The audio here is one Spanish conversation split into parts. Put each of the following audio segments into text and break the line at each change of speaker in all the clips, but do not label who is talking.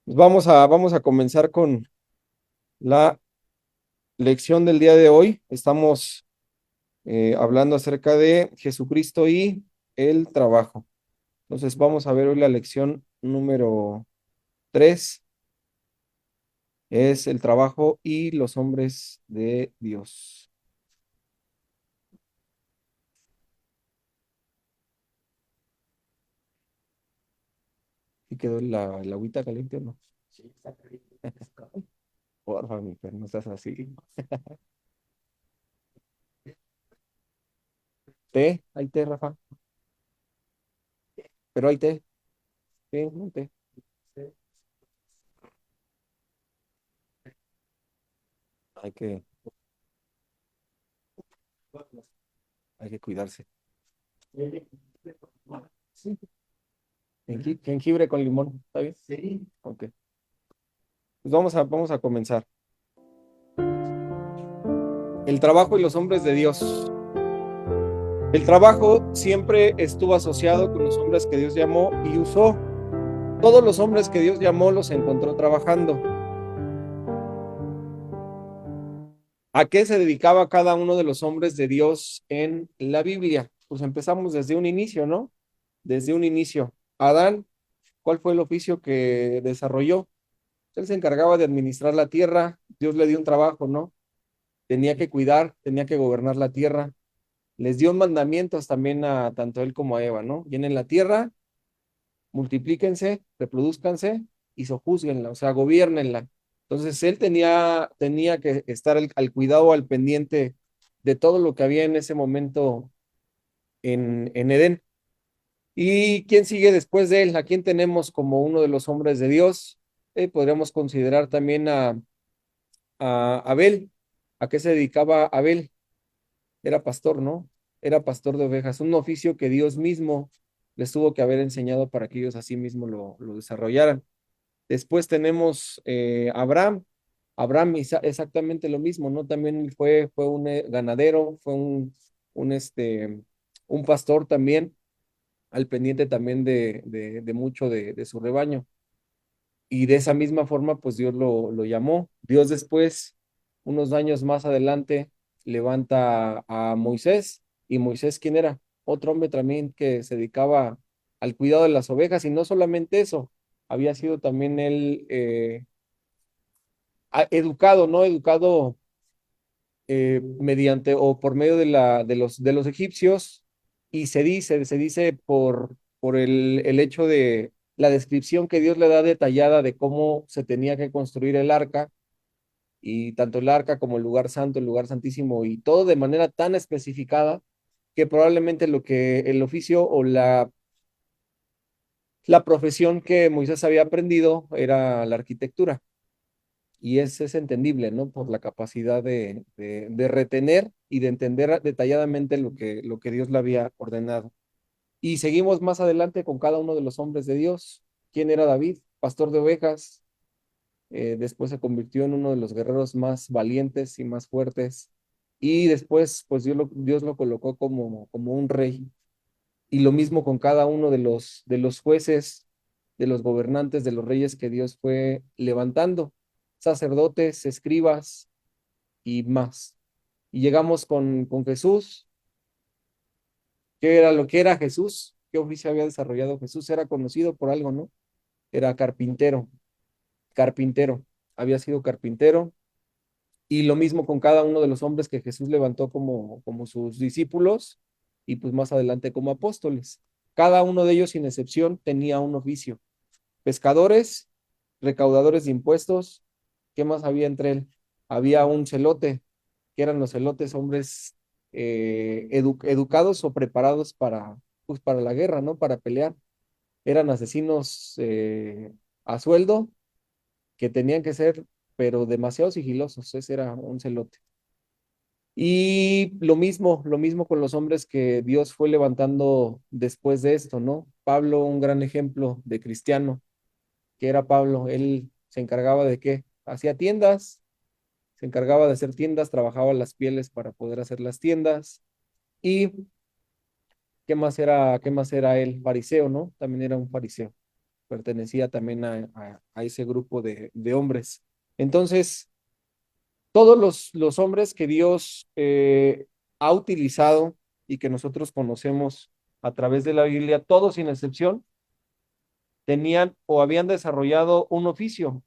Pues vamos a comenzar con la lección del día de hoy. Estamos hablando acerca de Jesucristo y el trabajo. Entonces vamos a ver hoy la lección número 3. Es el trabajo y los hombres de Dios. ¿Y quedó la agüita caliente o no? Porfa, mi perro, no estás así. Té, hay té, Rafa. Pero hay té. Sí, un té. Hay que, hay que cuidarse. Sí. Jengibre con limón, ¿está bien? Sí. Ok. Pues vamos a comenzar. El trabajo y los hombres de Dios. El trabajo siempre estuvo asociado con los hombres que Dios llamó y usó. Todos los hombres que Dios llamó los encontró trabajando. ¿A qué se dedicaba cada uno de los hombres de Dios en la Biblia? Pues empezamos desde un inicio, ¿no? Desde un inicio. Adán, ¿cuál fue el oficio que desarrolló? Él se encargaba de administrar la tierra. Dios le dio un trabajo, ¿no? Tenía que cuidar, tenía que gobernar la tierra. Les dio mandamientos también a tanto él como a Eva, ¿no? Llenen la tierra, multiplíquense, reproduzcanse y sojúzguenla, o sea, gobiernenla. Entonces él tenía que estar al cuidado, al pendiente de todo lo que había en ese momento en Edén. ¿Y quién sigue después de él? ¿A quién tenemos como uno de los hombres de Dios? Podríamos considerar también a Abel. ¿A qué se dedicaba Abel? Era pastor, ¿no? Era pastor de ovejas, un oficio que Dios mismo les tuvo que haber enseñado para que ellos así mismo lo desarrollaran. Después tenemos Abraham. Abraham exactamente lo mismo, ¿no? También fue un ganadero, fue un pastor también, al pendiente también de mucho de su rebaño. Y de esa misma forma, pues Dios lo llamó. Dios después, unos años más adelante, levanta a Moisés. ¿Y Moisés quién era? Otro hombre también que se dedicaba al cuidado de las ovejas. Y no solamente eso, había sido también él educado, ¿no? Educado mediante o por medio de los egipcios. Y se dice por el hecho de la descripción que Dios le da detallada de cómo se tenía que construir el arca, y tanto el arca como el lugar santo, el lugar santísimo, y todo de manera tan especificada que probablemente lo que el oficio o la profesión que Moisés había aprendido era la arquitectura. Y es entendible, ¿no? Por la capacidad de retener y de entender detalladamente lo que Dios le había ordenado. Y seguimos más adelante con cada uno de los hombres de Dios. ¿Quién era David? Pastor de ovejas. Después se convirtió en uno de los guerreros más valientes y más fuertes. Y después, pues Dios lo colocó como un rey. Y lo mismo con cada uno de los jueces, de los gobernantes, de los reyes que Dios fue levantando, sacerdotes, escribas y más. Y llegamos con Jesús. ¿Qué era lo que era Jesús? ¿Qué oficio había desarrollado Jesús? Era conocido por algo, ¿no? Era carpintero, carpintero. Había sido carpintero. Y lo mismo con cada uno de los hombres que Jesús levantó como sus discípulos y pues más adelante como apóstoles. Cada uno de ellos, sin excepción, tenía un oficio. Pescadores, recaudadores de impuestos. ¿Qué más había entre él? Había un celote, que eran los celotes, hombres educados o preparados pues, para la guerra, ¿no? Para pelear. Eran asesinos a sueldo que tenían que ser, pero demasiado sigilosos. Ese era un celote. Y lo mismo con los hombres que Dios fue levantando después de esto, ¿no? Pablo, un gran ejemplo de cristiano, que era Pablo. Él se encargaba de qué? Hacía tiendas, se encargaba de hacer tiendas, trabajaba las pieles para poder hacer las tiendas. ¿Y qué más era él? Fariseo, ¿no? También era un fariseo. pertenecía también a ese grupo de hombres. Entonces, todos los hombres que Dios ha utilizado y que nosotros conocemos a través de la Biblia, todos sin excepción, tenían o habían desarrollado un oficio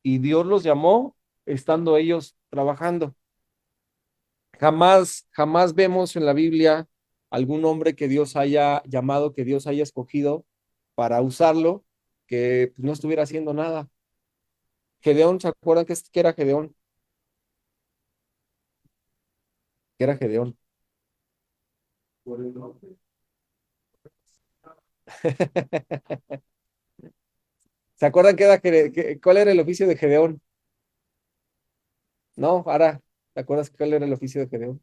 y Dios los llamó estando ellos trabajando. Jamás vemos en la Biblia algún hombre que Dios haya llamado, que Dios haya escogido para usarlo, que pues, no estuviera haciendo nada. Gedeón, ¿se acuerdan qué era Gedeón? ¿Qué era Gedeón? ¿Se acuerdan cuál era el oficio de Gedeón? No, ahora, ¿te acuerdas cuál era el oficio de Gedeón?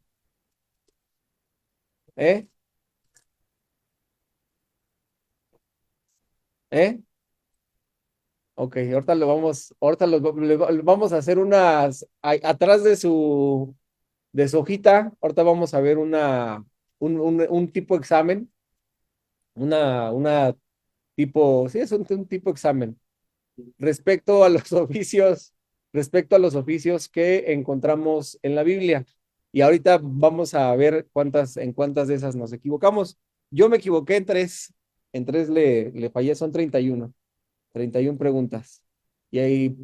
¿Eh? ¿Eh? Ok, ahorita lo vamos a hacer atrás de su hojita, ahorita vamos a ver un tipo examen, una tipo, sí, es un tipo examen respecto a los oficios, respecto a los oficios que encontramos en la Biblia. Y ahorita vamos a ver en cuántas de esas nos equivocamos. Yo me equivoqué en tres le fallé, son 31 preguntas. Y ahí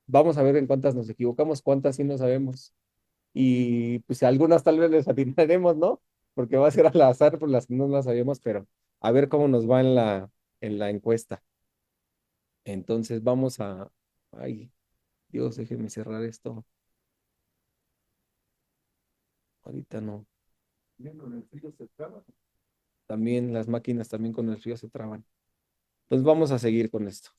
vamos a ver en cuántas nos equivocamos, cuántas sí no sabemos. Y pues algunas tal vez les atinaremos, ¿no? Porque va a ser al azar por las que no las sabemos, pero a ver cómo nos va en la encuesta. Entonces vamos ay, Dios, déjenme cerrar esto. Ahorita no. Bien, con el frío se traba. También las máquinas también con el frío se traban. Entonces vamos a seguir con esto.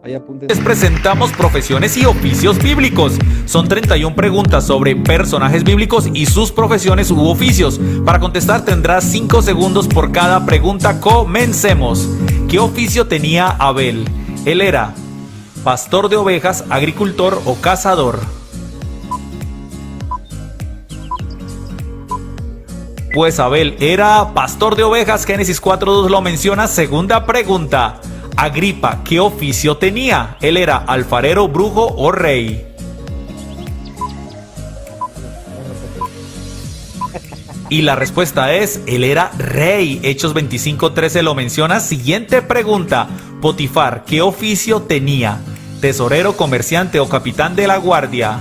Ahí apúntense.
Les presentamos profesiones y oficios bíblicos. Son 31 preguntas sobre personajes bíblicos y sus profesiones u oficios. Para contestar tendrás 5 segundos por cada pregunta. Comencemos. ¿Qué oficio tenía Abel? Él era pastor de ovejas, agricultor o cazador. Pues Abel era pastor de ovejas. Génesis 4:2 lo menciona. Segunda pregunta. Agripa, ¿qué oficio tenía? Él era alfarero, brujo o rey. Y la respuesta es, él era rey. Hechos 25:13 lo menciona. Siguiente pregunta. Potifar, ¿qué oficio tenía? Tesorero, comerciante o capitán de la guardia.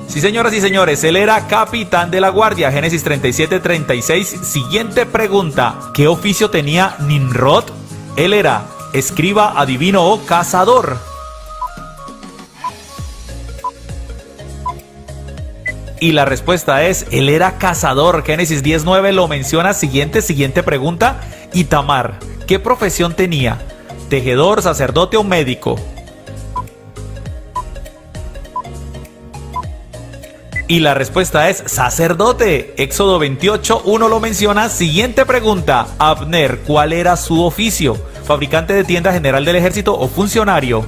Sí, señoras y señores, él era capitán de la guardia. Génesis 37:36. Siguiente pregunta. ¿Qué oficio tenía Nimrod? Él era escriba, adivino o cazador. Y la respuesta es, él era cazador. Génesis 10:9 lo menciona. Siguiente pregunta. Itamar, ¿qué profesión tenía? ¿Tejedor, sacerdote o médico? Y la respuesta es sacerdote. Éxodo 28:1 lo menciona. Siguiente pregunta. Abner, ¿cuál era su oficio? ¿Fabricante de tienda, general del ejército o funcionario?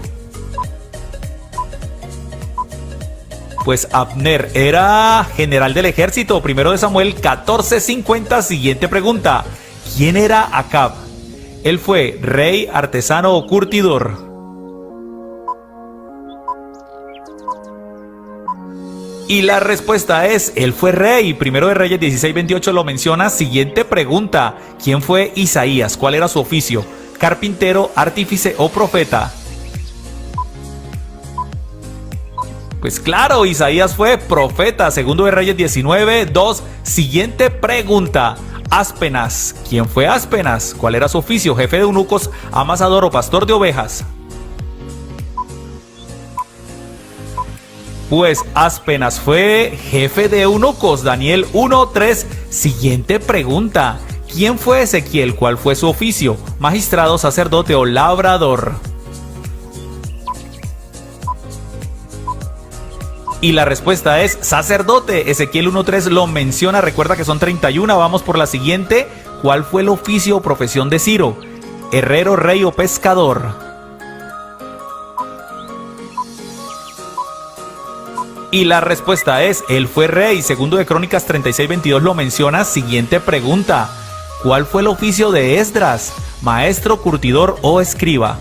Pues Abner era general del ejército. Primero de Samuel 14:50. Siguiente pregunta. ¿Quién era Acab? Él fue rey, artesano o curtidor. Y la respuesta es, él fue rey. Primero de Reyes 16:28 lo menciona. Siguiente pregunta. ¿Quién fue Isaías? ¿Cuál era su oficio? ¿Carpintero, artífice o profeta? Pues claro, Isaías fue profeta. Segundo de Reyes 19:2. Siguiente pregunta. Aspenas. ¿Quién fue Aspenas? ¿Cuál era su oficio? ¿Jefe de eunucos, amasador o pastor de ovejas? Pues Aspenas fue jefe de eunucos. Daniel 1:3. Siguiente pregunta. ¿Quién fue Ezequiel? ¿Cuál fue su oficio? ¿Magistrado, sacerdote o labrador? Y la respuesta es sacerdote. Ezequiel 1:3 lo menciona. Recuerda que son 31. Vamos por la siguiente. ¿Cuál fue el oficio o profesión de Ciro? ¿Herrero, rey o pescador? Y la respuesta es, él fue rey. Segundo de Crónicas 36:22 lo menciona. Siguiente pregunta. ¿Cuál fue el oficio de Esdras? ¿Maestro, curtidor o escriba?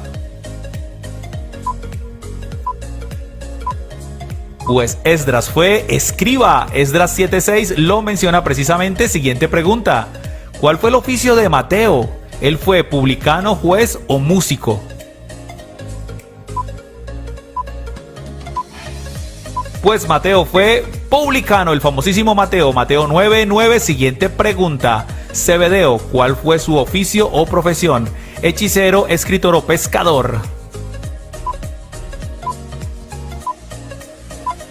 Pues Esdras fue escriba. Esdras 7:6 lo menciona precisamente. Siguiente pregunta. ¿Cuál fue el oficio de Mateo? ¿Él fue publicano, juez o músico? Pues Mateo fue publicano, el famosísimo Mateo. Mateo 9:9. Siguiente pregunta. Zebedeo, ¿cuál fue su oficio o profesión? ¿Hechicero, escritor o pescador?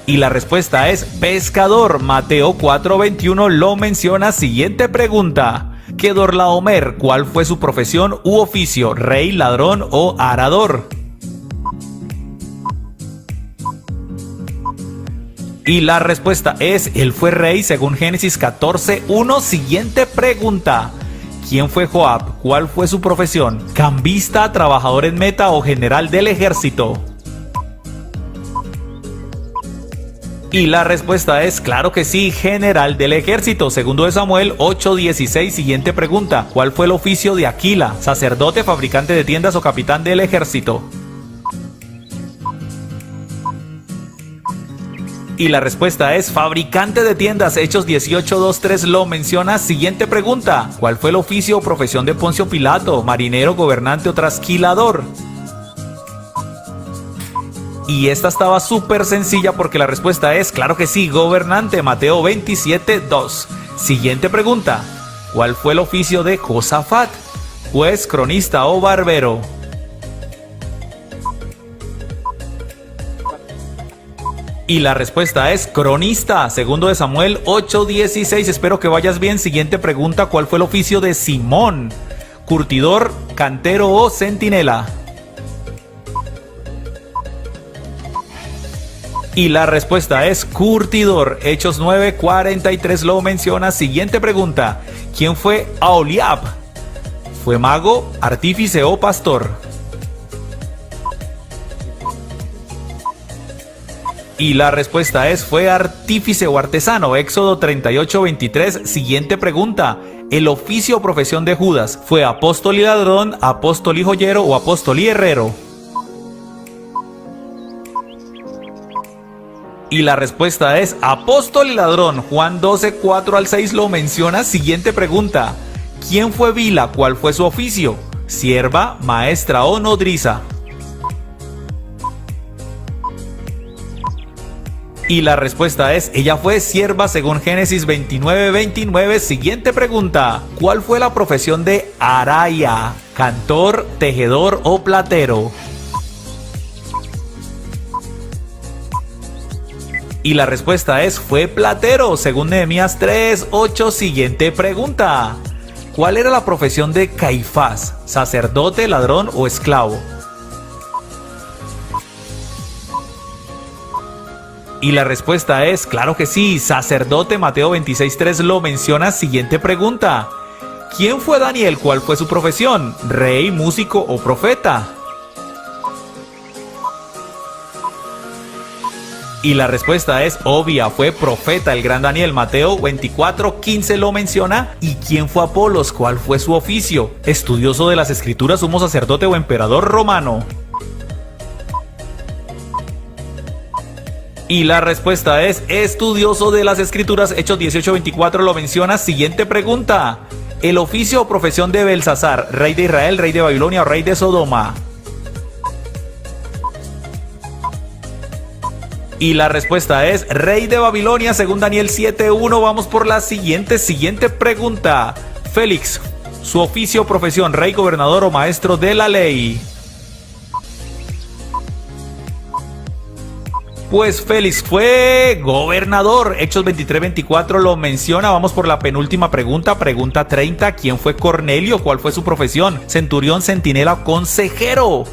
Y la respuesta es pescador. Mateo 4:21 lo menciona. Siguiente pregunta. Kedorlaomer, ¿cuál fue su profesión u oficio? ¿Rey, ladrón o arador? Y la respuesta es, él fue rey según Génesis 14:1. Siguiente pregunta. ¿Quién fue Joab? ¿Cuál fue su profesión? ¿Cambista, trabajador en meta o general del ejército? Y la respuesta es, claro que sí, general del ejército. Segundo de Samuel 8:16. Siguiente pregunta. ¿Cuál fue el oficio de Aquila? ¿Sacerdote, fabricante de tiendas o capitán del ejército? Y la respuesta es fabricante de tiendas. Hechos 18:2-3 lo menciona. Siguiente pregunta. ¿Cuál fue el oficio o profesión de Poncio Pilato? ¿Marinero, gobernante o trasquilador? Y esta estaba súper sencilla porque la respuesta es, claro que sí, gobernante. Mateo 27:2. Siguiente pregunta. ¿Cuál fue el oficio de Josafat? ¿Juez, cronista o barbero? Y la respuesta es cronista. Segundo de Samuel 8:16. Espero que vayas bien. Siguiente pregunta. ¿Cuál fue el oficio de Simón? ¿Curtidor, cantero o centinela? Y la respuesta es curtidor. Hechos 9:43 lo menciona. Siguiente pregunta. ¿Quién fue Aholiab? ¿Fue mago, artífice o pastor? Y la respuesta es, fue artífice o artesano. Éxodo 38:23. Siguiente pregunta. El oficio o profesión de Judas, ¿fue apóstol y ladrón, apóstol y joyero o apóstol y herrero? Y la respuesta es apóstol y ladrón. Juan 12:4-6 lo menciona. Siguiente pregunta. ¿Quién fue Bila? ¿Cuál fue su oficio? ¿Sierva, maestra o nodriza? Y la respuesta es, ella fue sierva según Génesis 29:29. Siguiente pregunta. ¿Cuál fue la profesión de Araya? ¿Cantor, tejedor o platero? Y la respuesta es, fue platero, según Nehemías 3:8. Siguiente pregunta. ¿Cuál era la profesión de Caifás? ¿Sacerdote, ladrón o esclavo? Y la respuesta es, claro que sí, sacerdote. Mateo 26:3 lo menciona. Siguiente pregunta. ¿Quién fue Daniel? ¿Cuál fue su profesión? ¿Rey, músico o profeta? Y la respuesta es obvia, fue profeta el gran Daniel. Mateo 24:15 lo menciona. ¿Y quién fue Apolos? ¿Cuál fue su oficio? ¿Estudioso de las escrituras, sumo sacerdote o emperador romano? Y la respuesta es estudioso de las escrituras. Hechos 18:24 lo menciona. Siguiente pregunta. El oficio o profesión de Belsasar, rey de Israel, rey de Babilonia o rey de Sodoma. Y la respuesta es rey de Babilonia, según Daniel 7:1. Vamos por la siguiente pregunta. Félix, su oficio o profesión, rey, gobernador o maestro de la ley. Pues Félix fue gobernador. Hechos 23:24 lo menciona. Vamos por la penúltima pregunta. Pregunta 30. ¿Quién fue Cornelio? ¿Cuál fue su profesión? Centurión, centinela, consejero.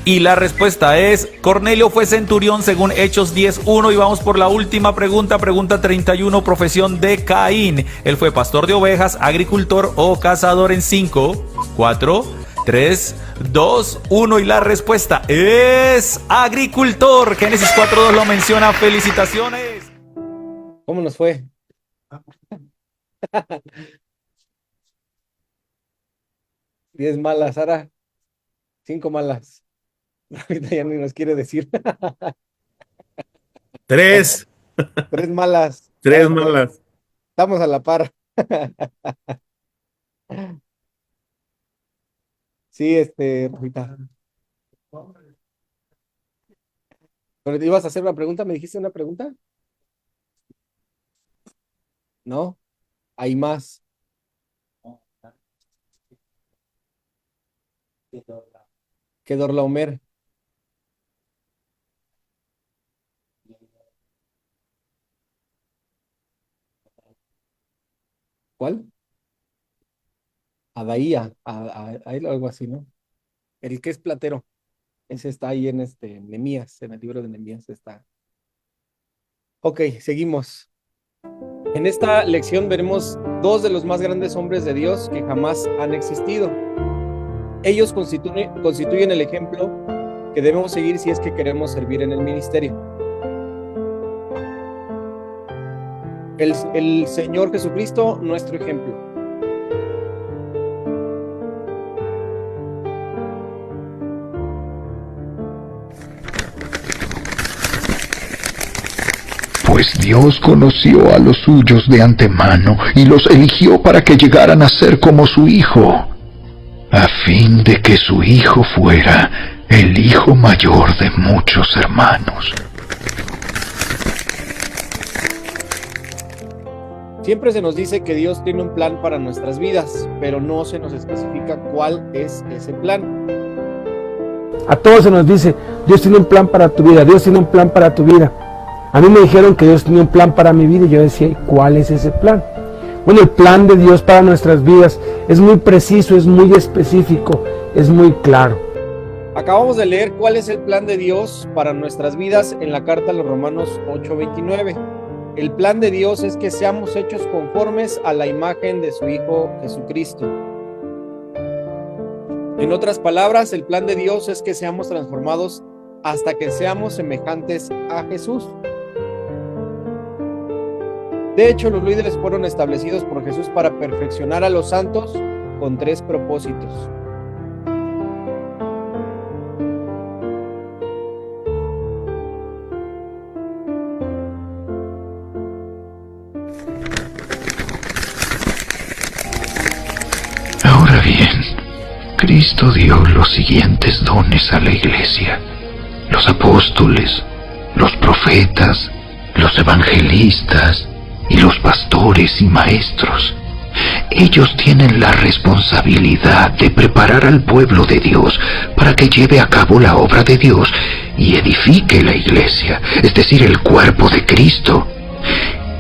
Y la respuesta es Cornelio fue centurión según Hechos 10:1. Y vamos por la última pregunta. Pregunta 31. Profesión de Caín. Él fue pastor de ovejas, agricultor o cazador en 5, 4, 3, 2, 1 y la respuesta es agricultor. Génesis 4:2 lo menciona. Felicitaciones.
¿Cómo nos fue? 10 malas, Sara. 5 malas. Ahorita ya ni nos quiere decir.
3.
3 malas.
3 malas.
Estamos a la par. Sí, Rafita. ¿Pero te ibas a hacer una pregunta? ¿Me dijiste una pregunta? ¿No? Hay más. ¿Qué Dorlaomer? ¿Cuál? Adaía, algo así, ¿no? El que es platero. Ese está ahí en Nehemías, en el libro de Nehemías está. Ok, seguimos. En esta lección veremos dos de los más grandes hombres de Dios que jamás han existido. Ellos constituyen el ejemplo que debemos seguir si es que queremos servir en el ministerio. El Señor Jesucristo, nuestro ejemplo.
Pues Dios conoció a los suyos de antemano y los eligió para que llegaran a ser como su Hijo, a fin de que su Hijo fuera el hijo mayor de muchos hermanos.
Siempre se nos dice que Dios tiene un plan para nuestras vidas, pero no se nos especifica cuál es ese plan.
A todos se nos dice, Dios tiene un plan para tu vida, Dios tiene un plan para tu vida. A mí me dijeron que Dios tenía un plan para mi vida y yo decía, ¿cuál es ese plan? Bueno, el plan de Dios para nuestras vidas es muy preciso, es muy específico, es muy claro.
Acabamos de leer cuál es el plan de Dios para nuestras vidas en la carta a los Romanos 8:29. El plan de Dios es que seamos hechos conformes a la imagen de su Hijo Jesucristo. En otras palabras, el plan de Dios es que seamos transformados hasta que seamos semejantes a Jesús. De hecho, los líderes fueron establecidos por Jesús para perfeccionar a los santos con 3 propósitos.
Ahora bien, Cristo dio los siguientes dones a la Iglesia: los apóstoles, los profetas, los evangelistas y los pastores y maestros. Ellos tienen la responsabilidad de preparar al pueblo de Dios para que lleve a cabo la obra de Dios y edifique la iglesia, es decir, el cuerpo de Cristo.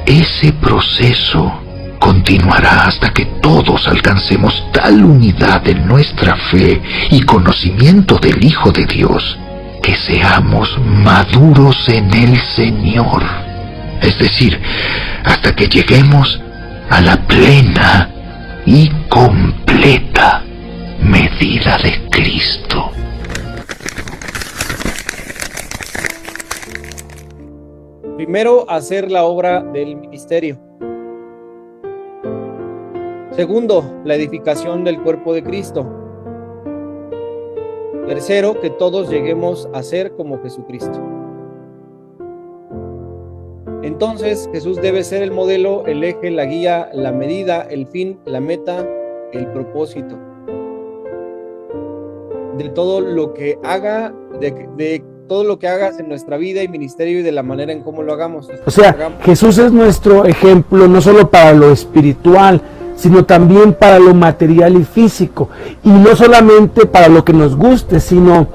Ese proceso continuará hasta que todos alcancemos tal unidad en nuestra fe y conocimiento del Hijo de Dios, que seamos maduros en el Señor. Es decir, hasta que lleguemos a la plena y completa medida de Cristo.
Primero, hacer la obra del ministerio. Segundo, la edificación del cuerpo de Cristo. Tercero, que todos lleguemos a ser como Jesucristo. Entonces, Jesús debe ser el modelo, el eje, la guía, la medida, el fin, la meta, el propósito de todo lo que haga, de todo lo que hagas en nuestra vida y ministerio y de la manera en cómo lo hagamos.
O sea, Jesús es nuestro ejemplo no solo para lo espiritual, sino también para lo material y físico. Y no solamente para lo que nos guste, sino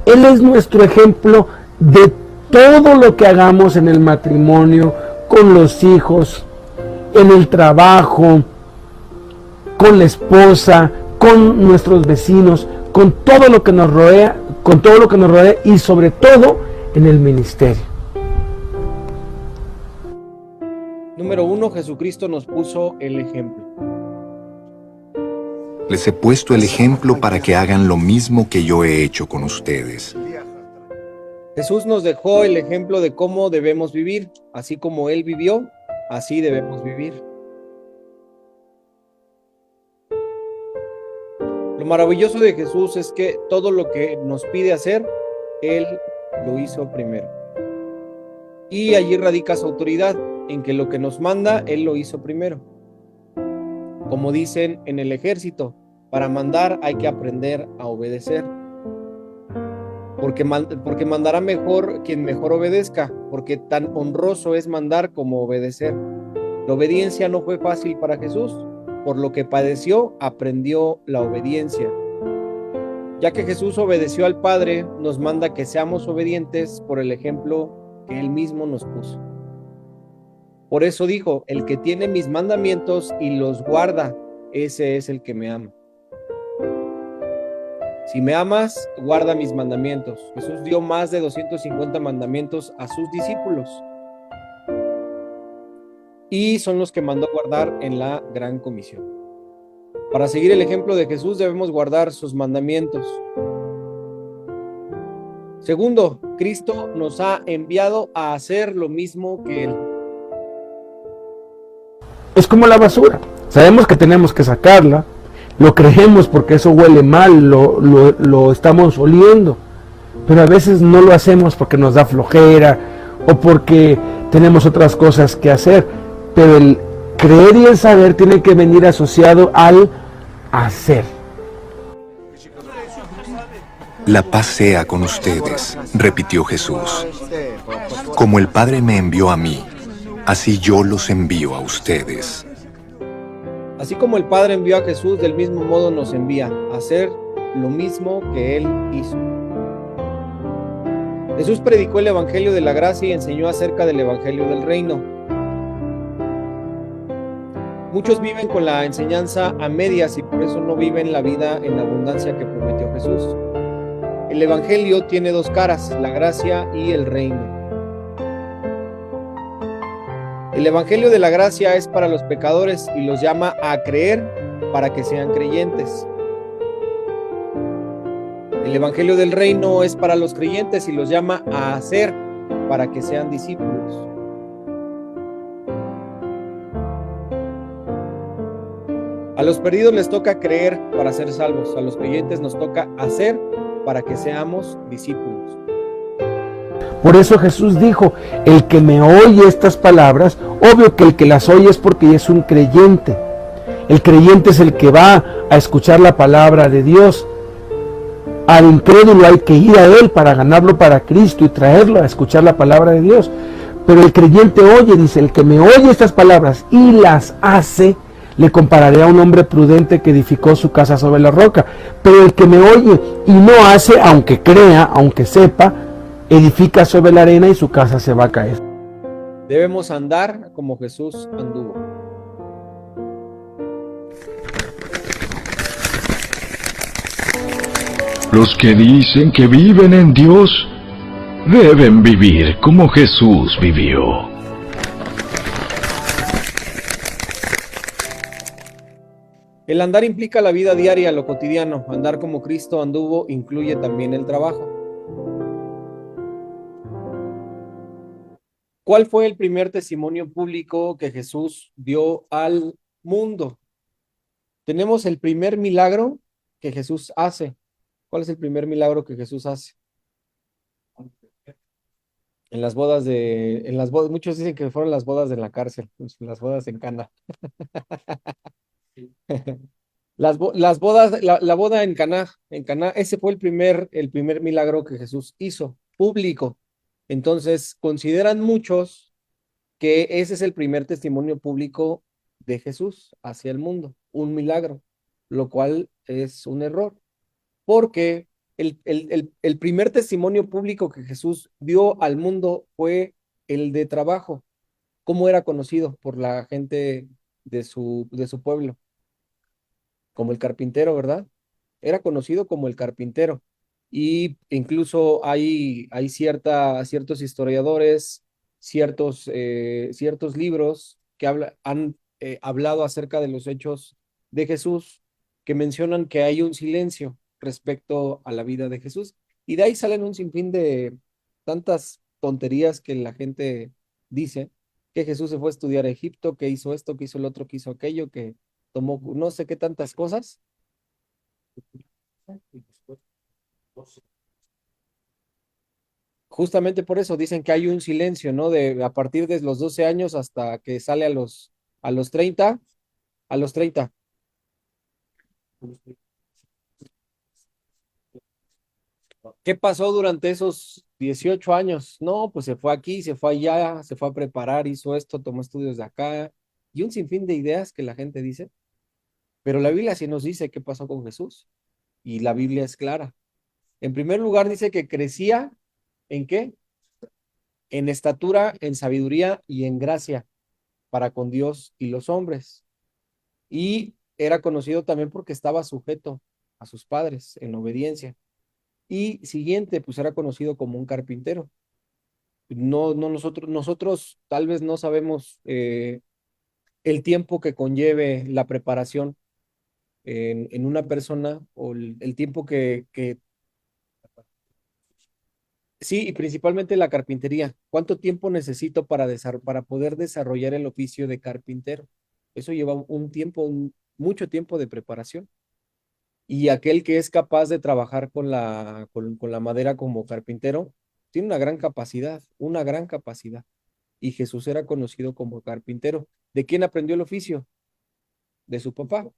Él es nuestro ejemplo de todo lo que hagamos en el matrimonio, con los hijos, en el trabajo, con la esposa, con nuestros vecinos, con todo lo que nos rodea, y sobre todo en el ministerio.
Número 1, Jesucristo nos puso el ejemplo.
Les he puesto el ejemplo para que hagan lo mismo que yo he hecho con ustedes.
Jesús nos dejó el ejemplo de cómo debemos vivir. Así como Él vivió, así debemos vivir. Lo maravilloso de Jesús es que todo lo que nos pide hacer, Él lo hizo primero. Y allí radica su autoridad, en que lo que nos manda, Él lo hizo primero. Como dicen en el ejército, para mandar hay que aprender a obedecer. Porque mandará mejor quien mejor obedezca, porque tan honroso es mandar como obedecer. La obediencia no fue fácil para Jesús, por lo que padeció, aprendió la obediencia. Ya que Jesús obedeció al Padre, nos manda que seamos obedientes por el ejemplo que Él mismo nos puso. Por eso dijo, el que tiene mis mandamientos y los guarda, ese es el que me ama. Si me amas, guarda mis mandamientos. Jesús dio más de 250 mandamientos a sus discípulos. Y son los que mandó guardar en la Gran Comisión. Para seguir el ejemplo de Jesús debemos guardar sus mandamientos. Segundo, Cristo nos ha enviado a hacer lo mismo que Él.
Es como la basura. Sabemos que tenemos que sacarla. Lo creemos porque eso huele mal, lo estamos oliendo. Pero a veces no lo hacemos porque nos da flojera o porque tenemos otras cosas que hacer. Pero el creer y el saber tiene que venir asociado al hacer.
La paz sea con ustedes, repitió Jesús. Como el Padre me envió a mí, así yo los envío a ustedes.
Así como el Padre envió a Jesús, del mismo modo nos envía a hacer lo mismo que Él hizo. Jesús predicó el Evangelio de la gracia y enseñó acerca del Evangelio del reino. Muchos viven con la enseñanza a medias y por eso no viven la vida en abundancia que prometió Jesús. El Evangelio tiene dos caras, la gracia y el reino. El Evangelio de la gracia es para los pecadores y los llama a creer para que sean creyentes. El Evangelio del reino es para los creyentes y los llama a hacer para que sean discípulos. A los perdidos les toca creer para ser salvos, a los creyentes nos toca hacer para que seamos discípulos.
Por eso Jesús dijo, el que me oye estas palabras, obvio que el que las oye es porque es un creyente. El creyente es el que va a escuchar la palabra de Dios. Al incrédulo hay que ir a él para ganarlo para Cristo y traerlo a escuchar la palabra de Dios. Pero el creyente oye, dice, el que me oye estas palabras y las hace, le compararé a un hombre prudente que edificó su casa sobre la roca. Pero el que me oye y no hace, aunque crea, aunque sepa, edifica sobre la arena y su casa se va a caer.
Debemos andar como Jesús anduvo.
Los que dicen que viven en Dios deben vivir como Jesús vivió.
El andar implica la vida diaria, lo cotidiano. Andar como Cristo anduvo incluye también el trabajo. ¿Cuál fue el primer testimonio público que Jesús dio al mundo? Tenemos el primer milagro que Jesús hace. ¿Cuál es el primer milagro que Jesús hace? En las bodas, muchos dicen que fueron las bodas de la cárcel, las bodas en Cana. Las bodas, la boda en Caná, ese fue el primer milagro que Jesús hizo, público. Entonces, consideran muchos que ese es el primer testimonio público de Jesús hacia el mundo, un milagro, lo cual es un error, porque el primer testimonio público que Jesús dio al mundo fue el de trabajo. ¿Cómo era conocido por la gente de su pueblo? Como el carpintero, ¿verdad? Era conocido como el carpintero. Y incluso hay ciertos historiadores, ciertos libros que han hablado acerca de los hechos de Jesús, que mencionan que hay un silencio respecto a la vida de Jesús. Y de ahí salen un sinfín de tantas tonterías que la gente dice, que Jesús se fue a estudiar a Egipto, que hizo esto, que hizo el otro, que hizo aquello, que tomó no sé qué tantas cosas. Justamente por eso dicen que hay un silencio, ¿no? De a partir de los 12 años hasta que sale a los 30, a los 30. ¿Qué pasó durante esos 18 años? No, pues se fue aquí, se fue allá, se fue a preparar, hizo esto, tomó estudios de acá y un sinfín de ideas que la gente dice. Pero la Biblia sí nos dice qué pasó con Jesús y la Biblia es clara. En primer lugar dice que crecía ¿en qué? En estatura, en sabiduría y en gracia para con Dios y los hombres. Y era conocido también porque estaba sujeto a sus padres en obediencia. Y siguiente, pues era conocido como un carpintero. No nosotros tal vez no sabemos el tiempo que conlleve la preparación en una persona o el tiempo que sí, y principalmente la carpintería. ¿Cuánto tiempo necesito para poder desarrollar el oficio de carpintero? Eso lleva un tiempo, mucho tiempo de preparación. Y aquel que es capaz de trabajar con la madera como carpintero, tiene una gran capacidad, una gran capacidad. Y Jesús era conocido como carpintero. ¿De quién aprendió el oficio? De su papá.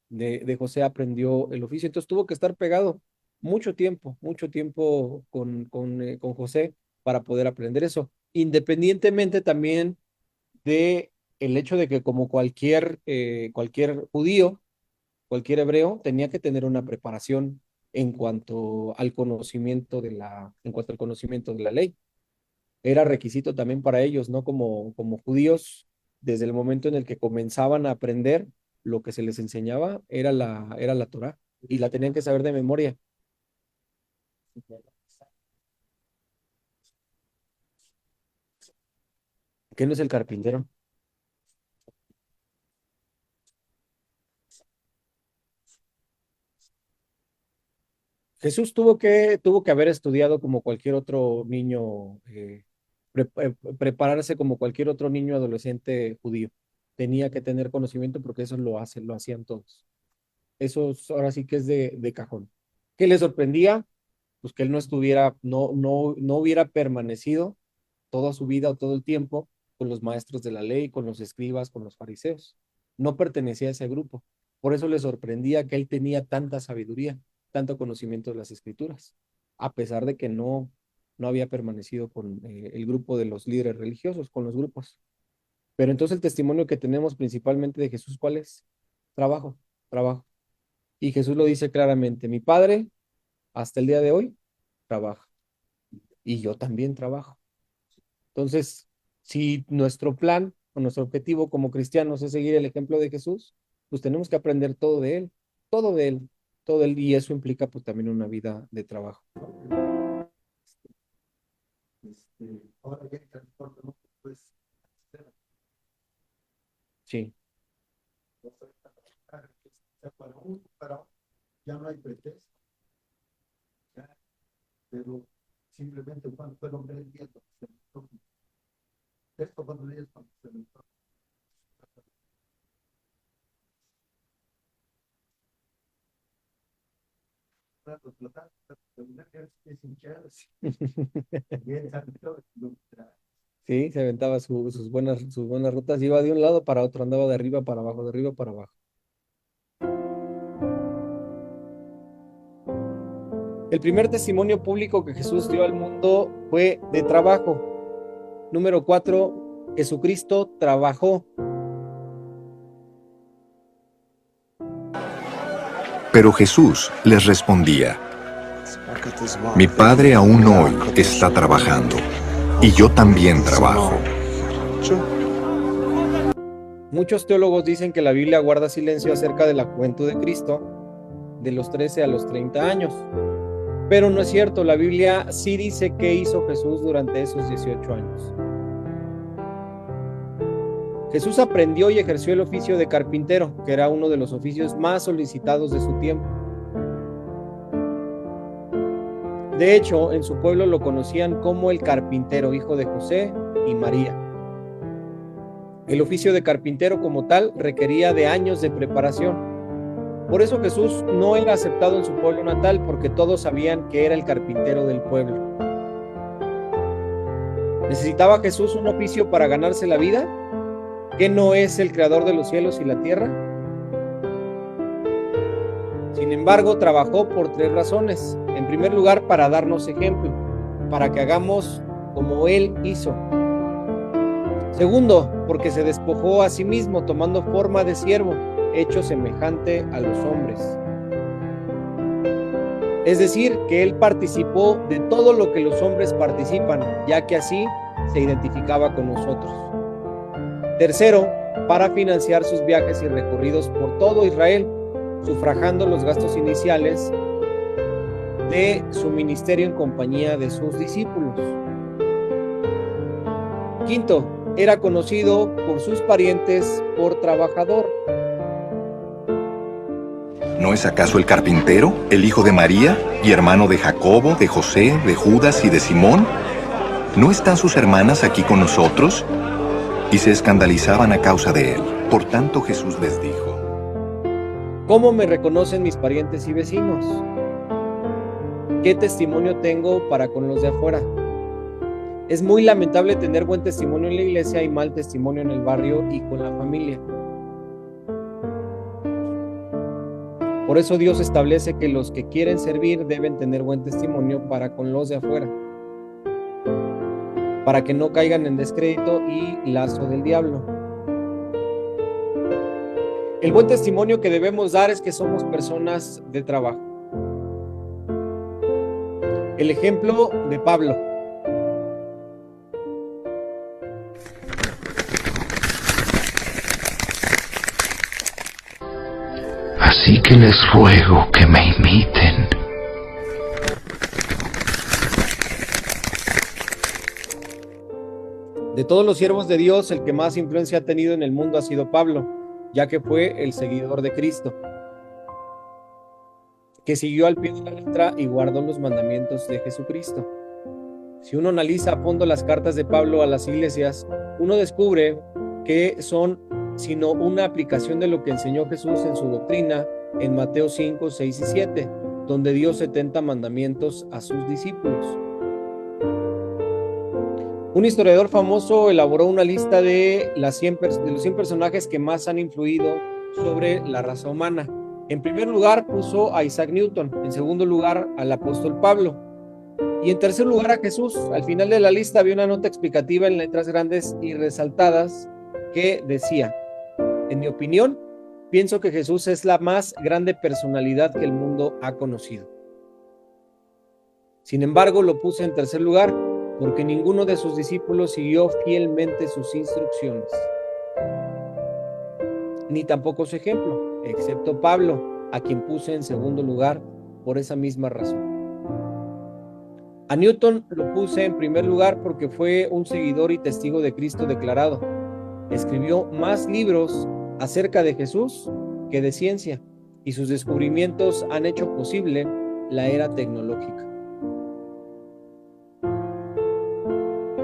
De José aprendió el oficio. Entonces tuvo que estar pegado mucho tiempo con José para poder aprender eso. Independientemente también de el hecho de que como cualquier judío, cualquier hebreo, tenía que tener una preparación en cuanto al conocimiento de la ley. Era requisito también para ellos, ¿no? Como judíos, desde el momento en el que comenzaban a aprender, lo que se les enseñaba era la Torá y la tenían que saber de memoria. ¿Qué no es el carpintero? Jesús tuvo que haber estudiado como cualquier otro niño, prepararse como cualquier otro niño adolescente judío. Tenía que tener conocimiento porque eso lo hacían todos. Ahora sí que es de cajón. ¿Qué le sorprendía? Pues que él no hubiera permanecido toda su vida o todo el tiempo con los maestros de la ley, con los escribas, con los fariseos. No pertenecía a ese grupo. Por eso le sorprendía que él tenía tanta sabiduría, tanto conocimiento de las escrituras, a pesar de que no había permanecido con el grupo de los líderes religiosos, con los grupos. Pero entonces el testimonio que tenemos principalmente de Jesús, ¿cuál es? Trabajo, trabajo. Y Jesús lo dice claramente, mi Padre hasta el día de hoy trabaja y yo también trabajo. Entonces, si nuestro plan o nuestro objetivo como cristianos es seguir el ejemplo de Jesús, pues tenemos que aprender todo de él, todo de él, todo de él, y eso implica pues también una vida de trabajo. Sí.
Ya no hay pretexto, pero simplemente cuando fueron vendiendo, esto cuando ellos se inventó.
Sí, se aventaba sus buenas rutas, iba de un lado para otro, andaba de arriba para abajo, de arriba para abajo. El primer testimonio público que Jesús dio al mundo fue de trabajo. Número 4, Jesucristo trabajó.
Pero Jesús les respondía, mi Padre aún hoy está trabajando, y yo también trabajo.
Muchos teólogos dicen que la Biblia guarda silencio acerca de la juventud de Cristo, de los 13 a los 30 años. Pero no es cierto, la Biblia sí dice qué hizo Jesús durante esos 18 años. Jesús aprendió y ejerció el oficio de carpintero, que era uno de los oficios más solicitados de su tiempo. De hecho, en su pueblo lo conocían como el carpintero, hijo de José y María. El oficio de carpintero como tal requería de años de preparación. Por eso Jesús no era aceptado en su pueblo natal, porque todos sabían que era el carpintero del pueblo. ¿Necesitaba Jesús un oficio para ganarse la vida? ¿Que no es el creador de los cielos y la tierra? Sin embargo, trabajó por 3 razones. En primer lugar, para darnos ejemplo, para que hagamos como Él hizo. Segundo, porque se despojó a sí mismo, tomando forma de siervo, hecho semejante a los hombres. Es decir, que Él participó de todo lo que los hombres participan, ya que así se identificaba con nosotros. Tercero, para financiar sus viajes y recorridos por todo Israel, sufragando los gastos iniciales de su ministerio en compañía de sus discípulos. Quinto, era conocido por sus parientes por trabajador.
¿No es acaso el carpintero, el hijo de María, y hermano de Jacobo, de José, de Judas y de Simón? ¿No están sus hermanas aquí con nosotros? Y se escandalizaban a causa de él. Por tanto Jesús les dijo:
¿Cómo me reconocen mis parientes y vecinos? ¿Qué testimonio tengo para con los de afuera? Es muy lamentable tener buen testimonio en la iglesia y mal testimonio en el barrio y con la familia. Por eso Dios establece que los que quieren servir deben tener buen testimonio para con los de afuera, para que no caigan en descrédito y lazo del diablo. El buen testimonio que debemos dar es que somos personas de trabajo. El ejemplo de Pablo.
Así que les ruego que me imiten.
De todos los siervos de Dios, el que más influencia ha tenido en el mundo ha sido Pablo, ya que fue el seguidor de Cristo, que siguió al pie de la letra y guardó los mandamientos de Jesucristo. Si uno analiza a fondo las cartas de Pablo a las iglesias, uno descubre que son sino una aplicación de lo que enseñó Jesús en su doctrina en Mateo 5, 6 y 7, donde dio 70 mandamientos a sus discípulos. Un historiador famoso elaboró una lista de los 100 personajes que más han influido sobre la raza humana. En primer lugar puso a Isaac Newton, en segundo lugar al apóstol Pablo y en tercer lugar a Jesús. Al final de la lista había una nota explicativa en letras grandes y resaltadas que decía: en mi opinión, pienso que Jesús es la más grande personalidad que el mundo ha conocido. Sin embargo, lo puse en tercer lugar porque ninguno de sus discípulos siguió fielmente sus instrucciones, ni tampoco su ejemplo, excepto Pablo, a quien puse en segundo lugar por esa misma razón. A Newton lo puse en primer lugar porque fue un seguidor y testigo de Cristo declarado. Escribió más libros acerca de Jesús que de ciencia, y sus descubrimientos han hecho posible la era tecnológica.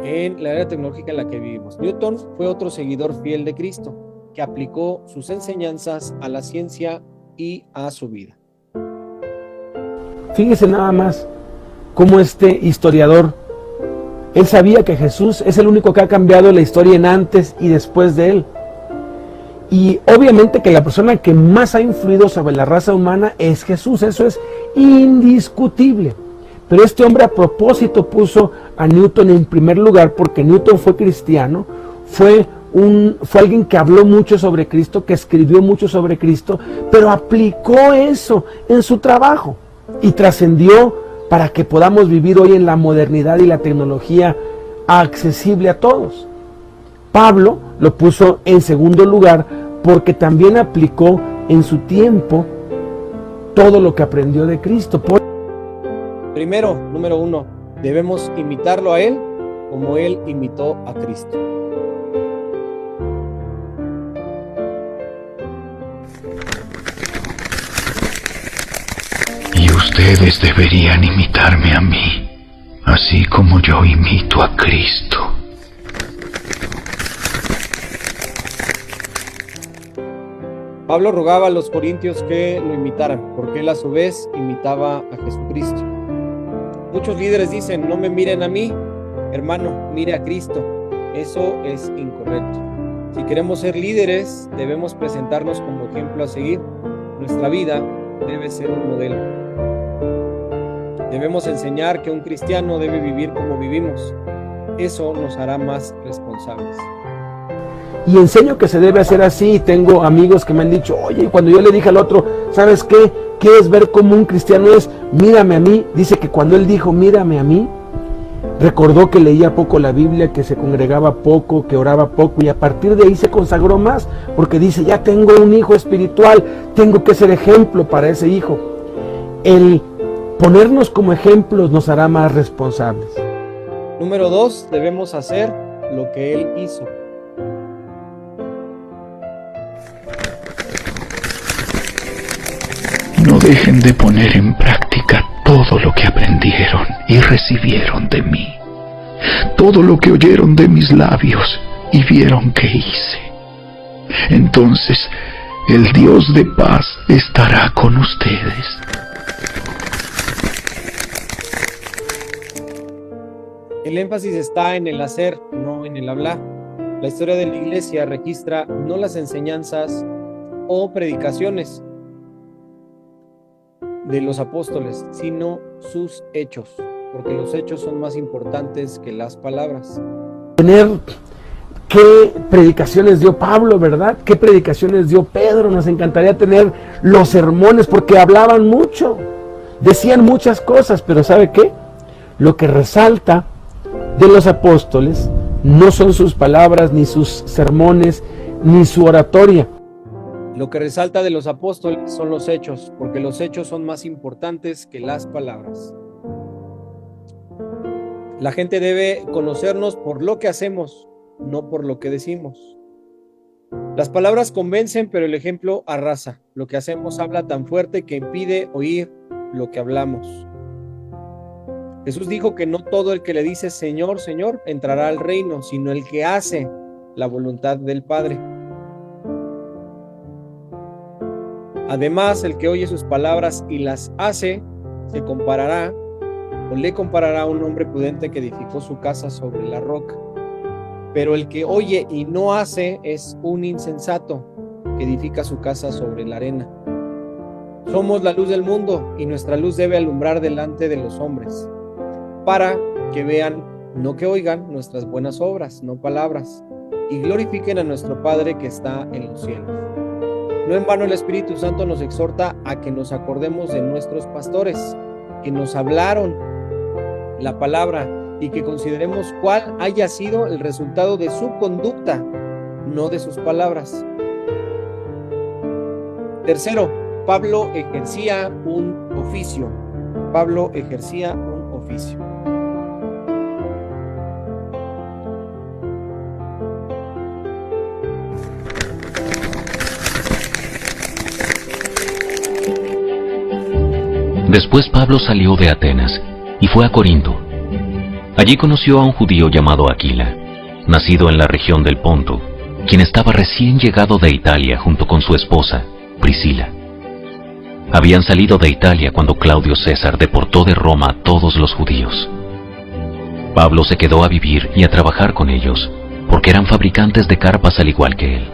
En la era tecnológica en la que vivimos, Newton fue otro seguidor fiel de Cristo, que aplicó sus enseñanzas a la ciencia y a su vida.
Fíjese nada más cómo este historiador, él sabía que Jesús es el único que ha cambiado la historia en antes y después de él. Y obviamente que la persona que más ha influido sobre la raza humana es Jesús, eso es indiscutible. Pero este hombre a propósito puso a Newton en primer lugar porque Newton fue cristiano, fue alguien que habló mucho sobre Cristo, que escribió mucho sobre Cristo, pero aplicó eso en su trabajo y trascendió para que podamos vivir hoy en la modernidad y la tecnología accesible a todos. Pablo lo puso en segundo lugar porque también aplicó en su tiempo todo lo que aprendió de Cristo.
Primero, número 1, debemos imitarlo a Él como Él imitó a Cristo.
Ustedes deberían imitarme a mí, así como yo imito a Cristo.
Pablo rogaba a los corintios que lo imitaran, porque él a su vez imitaba a Jesucristo. Muchos líderes dicen, no me miren a mí, hermano, mire a Cristo. Eso es incorrecto. Si queremos ser líderes, debemos presentarnos como ejemplo a seguir. Nuestra vida debe ser un modelo. Debemos enseñar que un cristiano debe vivir como vivimos. Eso nos hará más responsables.
Y enseño que se debe hacer así. Tengo amigos que me han dicho, oye, y cuando yo le dije al otro, ¿sabes qué? ¿Quieres ver cómo un cristiano es? Mírame a mí. Dice que cuando él dijo, mírame a mí, recordó que leía poco la Biblia, que se congregaba poco, que oraba poco, y a partir de ahí se consagró más, porque dice, ya tengo un hijo espiritual, tengo que ser ejemplo para ese hijo. El ponernos como ejemplos nos hará más responsables.
Número 2, debemos hacer lo que él hizo.
No dejen de poner en práctica todo lo que aprendieron y recibieron de mí, todo lo que oyeron de mis labios y vieron que hice. Entonces el Dios de paz estará con ustedes.
El énfasis está en el hacer, no en el hablar. La historia de la iglesia registra no las enseñanzas o predicaciones de los apóstoles, sino sus hechos, porque los hechos son más importantes que las palabras.
Tener qué predicaciones dio Pablo, ¿verdad? Qué predicaciones dio Pedro. Nos encantaría tener los sermones, porque hablaban mucho, decían muchas cosas, pero ¿sabe qué? Lo que resalta de los apóstoles no son sus palabras, ni sus sermones, ni su oratoria.
Lo que resalta de los apóstoles son los hechos, porque los hechos son más importantes que las palabras. La gente debe conocernos por lo que hacemos, no por lo que decimos. Las palabras convencen, pero el ejemplo arrasa. Lo que hacemos habla tan fuerte que impide oír lo que hablamos. Jesús dijo que no todo el que le dice Señor, Señor, entrará al reino, sino el que hace la voluntad del Padre. Además, el que oye sus palabras y las hace, se comparará o le comparará a un hombre prudente que edificó su casa sobre la roca. Pero el que oye y no hace es un insensato que edifica su casa sobre la arena. Somos la luz del mundo y nuestra luz debe alumbrar delante de los hombres, para que vean, no que oigan, nuestras buenas obras, no palabras, y glorifiquen a nuestro Padre que está en los cielos. No en vano el Espíritu Santo nos exhorta a que nos acordemos de nuestros pastores, que nos hablaron la palabra, y que consideremos cuál haya sido el resultado de su conducta, no de sus palabras. Tercero, Pablo ejercía un oficio. Pablo ejercía un oficio.
Después Pablo salió de Atenas y fue a Corinto. Allí conoció a un judío llamado Aquila, nacido en la región del Ponto, quien estaba recién llegado de Italia junto con su esposa, Priscila. Habían salido de Italia cuando Claudio César deportó de Roma a todos los judíos. Pablo se quedó a vivir y a trabajar con ellos, porque eran fabricantes de carpas al igual que él.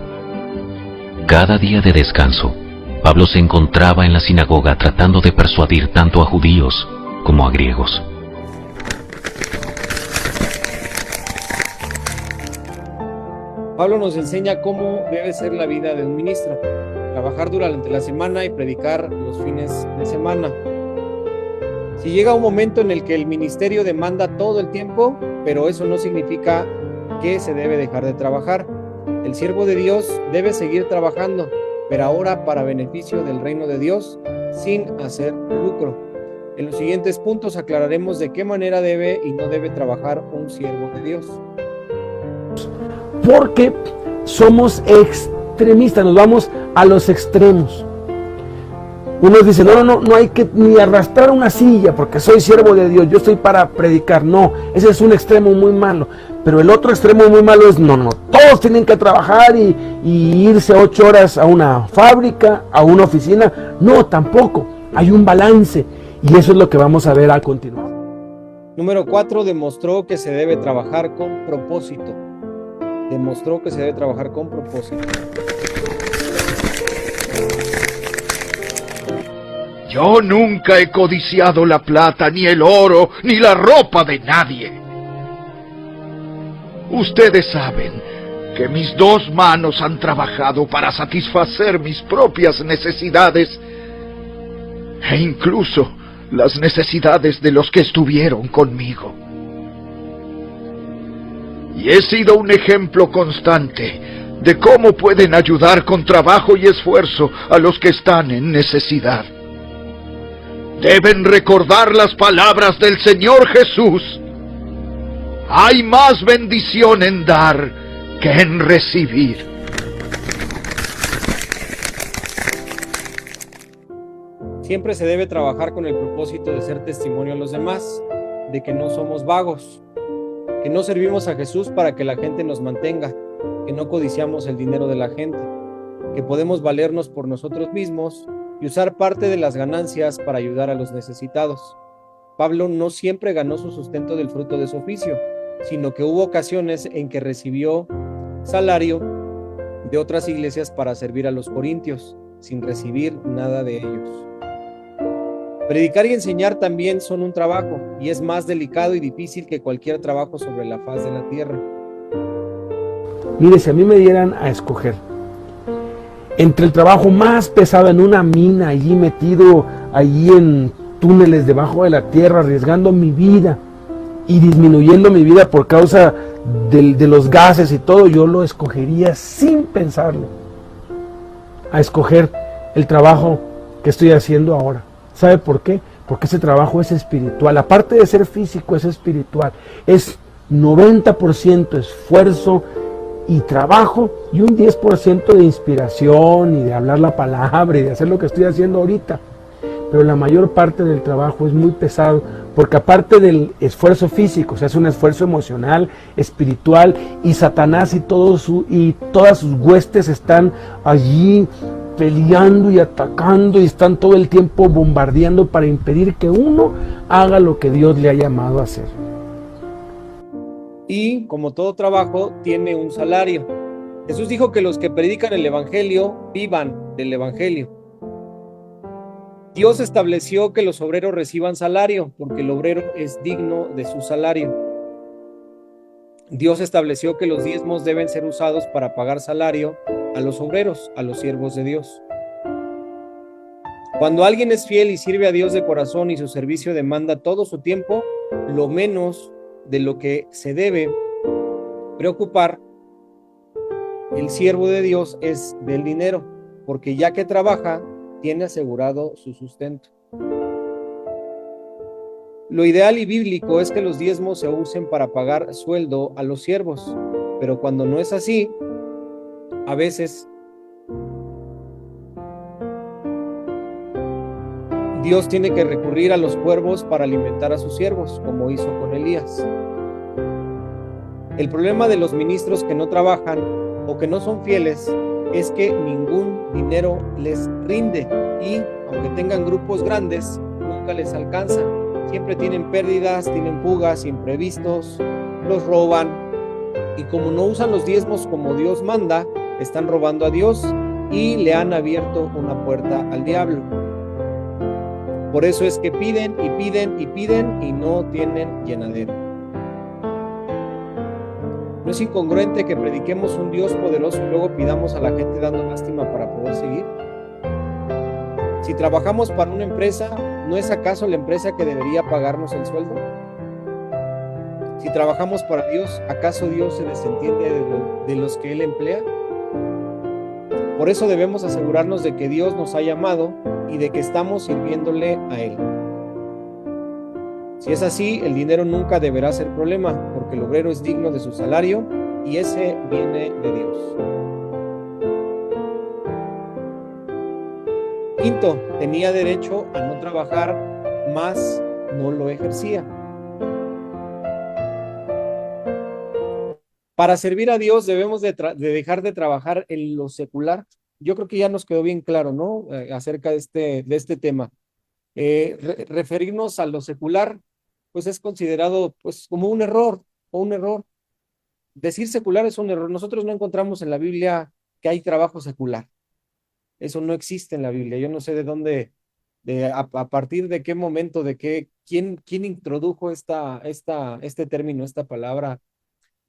Cada día de descanso, Pablo se encontraba en la sinagoga tratando de persuadir tanto a judíos como a griegos.
Pablo nos enseña cómo debe ser la vida de un ministro: trabajar durante la semana y predicar los fines de semana. Si llega un momento en el que el ministerio demanda todo el tiempo, pero eso no significa que se debe dejar de trabajar. El siervo de Dios debe seguir trabajando, pero ahora para beneficio del reino de Dios, sin hacer lucro. En los siguientes puntos aclararemos de qué manera debe y no debe trabajar un siervo de Dios.
Porque somos extremistas, nos vamos a los extremos. Unos dicen, no hay que ni arrastrar una silla porque soy siervo de Dios, yo estoy para predicar. No, ese es un extremo muy malo. Pero el otro extremo muy malo es, no, todos tienen que trabajar y irse 8 horas a una fábrica, a una oficina. No, tampoco. Hay un balance y eso es lo que vamos a ver a continuación.
Número 4, demostró que se debe trabajar con propósito. Demostró que se debe trabajar con propósito.
Yo nunca he codiciado la plata, ni el oro, ni la ropa de nadie. Ustedes saben que mis 2 manos han trabajado para satisfacer mis propias necesidades e incluso las necesidades de los que estuvieron conmigo. Y he sido un ejemplo constante de cómo pueden ayudar con trabajo y esfuerzo a los que están en necesidad. Deben recordar las palabras del Señor Jesús. Hay más bendición en dar que en recibir.
Siempre se debe trabajar con el propósito de ser testimonio a los demás, de que no somos vagos, que no servimos a Jesús para que la gente nos mantenga, que no codiciamos el dinero de la gente, que podemos valernos por nosotros mismos y usar parte de las ganancias para ayudar a los necesitados. Pablo no siempre ganó su sustento del fruto de su oficio, sino que hubo ocasiones en que recibió salario de otras iglesias para servir a los corintios, sin recibir nada de ellos. Predicar y enseñar también son un trabajo, y es más delicado y difícil que cualquier trabajo sobre la faz de la tierra.
Mire, si a mí me dieran a escoger entre el trabajo más pesado en una mina, allí metido, allí en túneles debajo de la tierra, arriesgando mi vida y disminuyendo mi vida por causa de los gases y todo, yo lo escogería sin pensarlo, a escoger el trabajo que estoy haciendo ahora. ¿Sabe por qué? Porque ese trabajo es espiritual, aparte de ser físico, es espiritual, es 90% esfuerzo y trabajo y un 10% de inspiración y de hablar la palabra y de hacer lo que estoy haciendo ahorita. Pero la mayor parte del trabajo es muy pesado, porque aparte del esfuerzo físico, se hace un esfuerzo emocional, espiritual, y Satanás y todas sus huestes están allí peleando y atacando y están todo el tiempo bombardeando para impedir que uno haga lo que Dios le ha llamado a hacer.
Y como todo trabajo, tiene un salario. Jesús dijo que los que predican el evangelio vivan del evangelio. Dios estableció que los obreros reciban salario, porque el obrero es digno de su salario. Dios estableció que los diezmos deben ser usados para pagar salario a los obreros, a los siervos de Dios. Cuando alguien es fiel y sirve a Dios de corazón y su servicio demanda todo su tiempo, lo menos de lo que se debe preocupar el siervo de Dios es del dinero, porque ya que trabaja, tiene asegurado su sustento. Lo ideal y bíblico es que los diezmos se usen para pagar sueldo a los siervos, pero cuando no es así, a veces Dios tiene que recurrir a los cuervos para alimentar a sus siervos, como hizo con Elías. El problema de los ministros que no trabajan o que no son fieles es que ningún dinero les rinde y, aunque tengan grupos grandes, nunca les alcanza. Siempre tienen pérdidas, tienen fugas, imprevistos, los roban, y como no usan los diezmos como Dios manda, están robando a Dios y le han abierto una puerta al diablo. Por eso es que piden y piden y piden y no tienen llenadero. ¿No es incongruente que prediquemos un Dios poderoso y luego pidamos a la gente dando lástima para poder seguir? Si trabajamos para una empresa, ¿no es acaso la empresa que debería pagarnos el sueldo? Si trabajamos para Dios, ¿acaso Dios se desentiende de los que Él emplea? Por eso debemos asegurarnos de que Dios nos ha llamado y de que estamos sirviéndole a Él. Si es así, el dinero nunca deberá ser problema, porque el obrero es digno de su salario y ese viene de Dios. Quinto, tenía derecho a no trabajar, más no lo ejercía. Para servir a Dios debemos de dejar de trabajar en lo secular. Yo creo que ya nos quedó bien claro, ¿no? Acerca de este tema. Referirnos a lo secular, pues es considerado pues como un error o un error. Decir secular es un error. Nosotros no encontramos en la Biblia que hay trabajo secular. Eso no existe en la Biblia. Yo no sé de dónde, a partir de qué momento, quién introdujo este término, esta palabra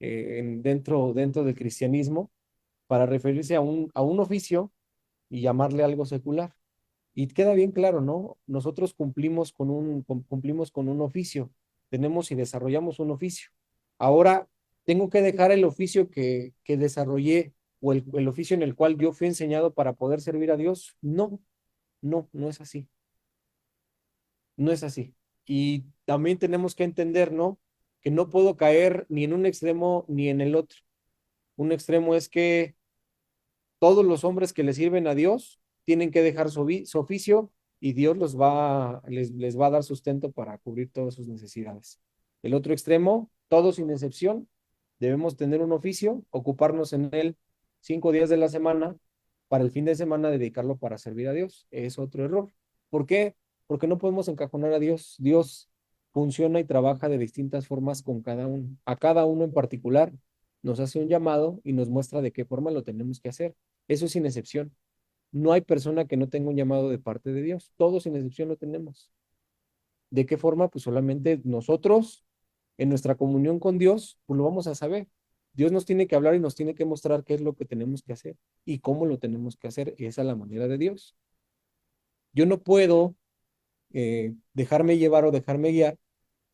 dentro del cristianismo para referirse a un oficio y llamarle algo secular. Y queda bien claro, ¿no? Nosotros cumplimos con un oficio, tenemos y desarrollamos un oficio. Ahora, ¿tengo que dejar el oficio que desarrollé o el oficio en el cual yo fui enseñado para poder servir a Dios? No, no es así, no es así. Y también tenemos que entender, ¿no? Que no puedo caer ni en un extremo ni en el otro. Un extremo es que todos los hombres que le sirven a Dios tienen que dejar su oficio y Dios les va a dar sustento para cubrir todas sus necesidades. El otro extremo, todos sin excepción, debemos tener un oficio, ocuparnos en él 5 días de la semana, para el fin de semana dedicarlo para servir a Dios. Es otro error. ¿Por qué? Porque no podemos encajonar a Dios. Dios funciona y trabaja de distintas formas con cada uno. A cada uno en particular nos hace un llamado y nos muestra de qué forma lo tenemos que hacer. Eso es sin excepción. No hay persona que no tenga un llamado de parte de Dios. Todos sin excepción lo tenemos. ¿De qué forma? Pues solamente nosotros, en nuestra comunión con Dios, pues lo vamos a saber. Dios nos tiene que hablar y nos tiene que mostrar qué es lo que tenemos que hacer y cómo lo tenemos que hacer. Y esa es la manera de Dios. Yo no puedo dejarme llevar o dejarme guiar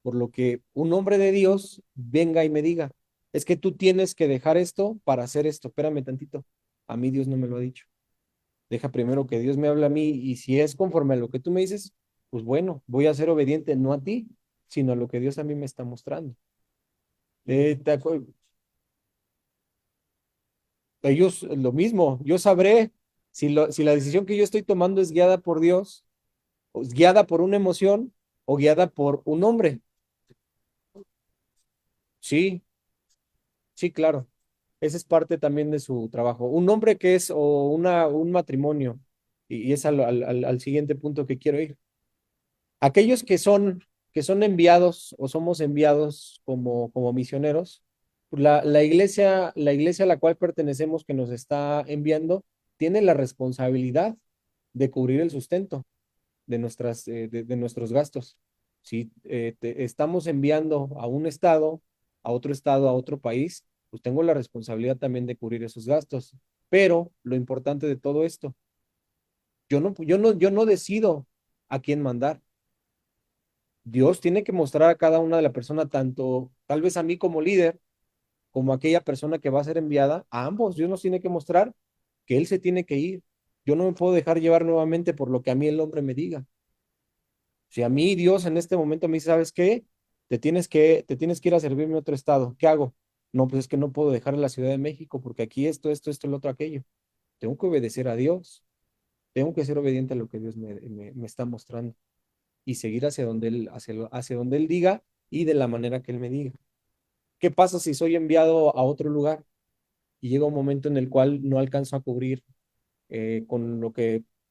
por lo que un hombre de Dios venga y me diga, es que tú tienes que dejar esto para hacer esto. Espérame tantito. A mí Dios no me lo ha dicho. Deja primero que Dios me hable a mí y si es conforme a lo que tú me dices, pues bueno, voy a ser obediente no a ti, sino a lo que Dios a mí me está mostrando. Ellos lo mismo, yo sabré si la decisión que yo estoy tomando es guiada por Dios, o es guiada por una emoción o guiada por un hombre. Sí, sí, claro. Esa es parte también de su trabajo. Un hombre que es o un matrimonio, y es al siguiente punto que quiero ir. Aquellos que son enviados o somos enviados como misioneros, la iglesia a la cual pertenecemos que nos está enviando, tiene la responsabilidad de cubrir el sustento de nuestros gastos. Si estamos enviando a un estado, a otro país, pues tengo la responsabilidad también de cubrir esos gastos. Pero lo importante de todo esto, yo no decido a quién mandar. Dios tiene que mostrar a cada una de la persona, tanto tal vez a mí como líder, como a aquella persona que va a ser enviada, a ambos. Dios nos tiene que mostrar que Él se tiene que ir. Yo no me puedo dejar llevar nuevamente por lo que a mí el hombre me diga. Si a mí Dios en este momento me dice, ¿sabes qué? Te tienes que ir a servirme a otro estado. ¿Qué hago? No, pues es que no puedo dejar la Ciudad de México porque aquí esto, el otro, aquello. Tengo que obedecer a Dios. Tengo que ser obediente a lo que Dios me está mostrando y seguir hacia donde Él diga y de la manera que Él me diga. ¿Qué pasa si soy enviado a otro lugar y llega un momento en el cual no alcanzo a cubrir con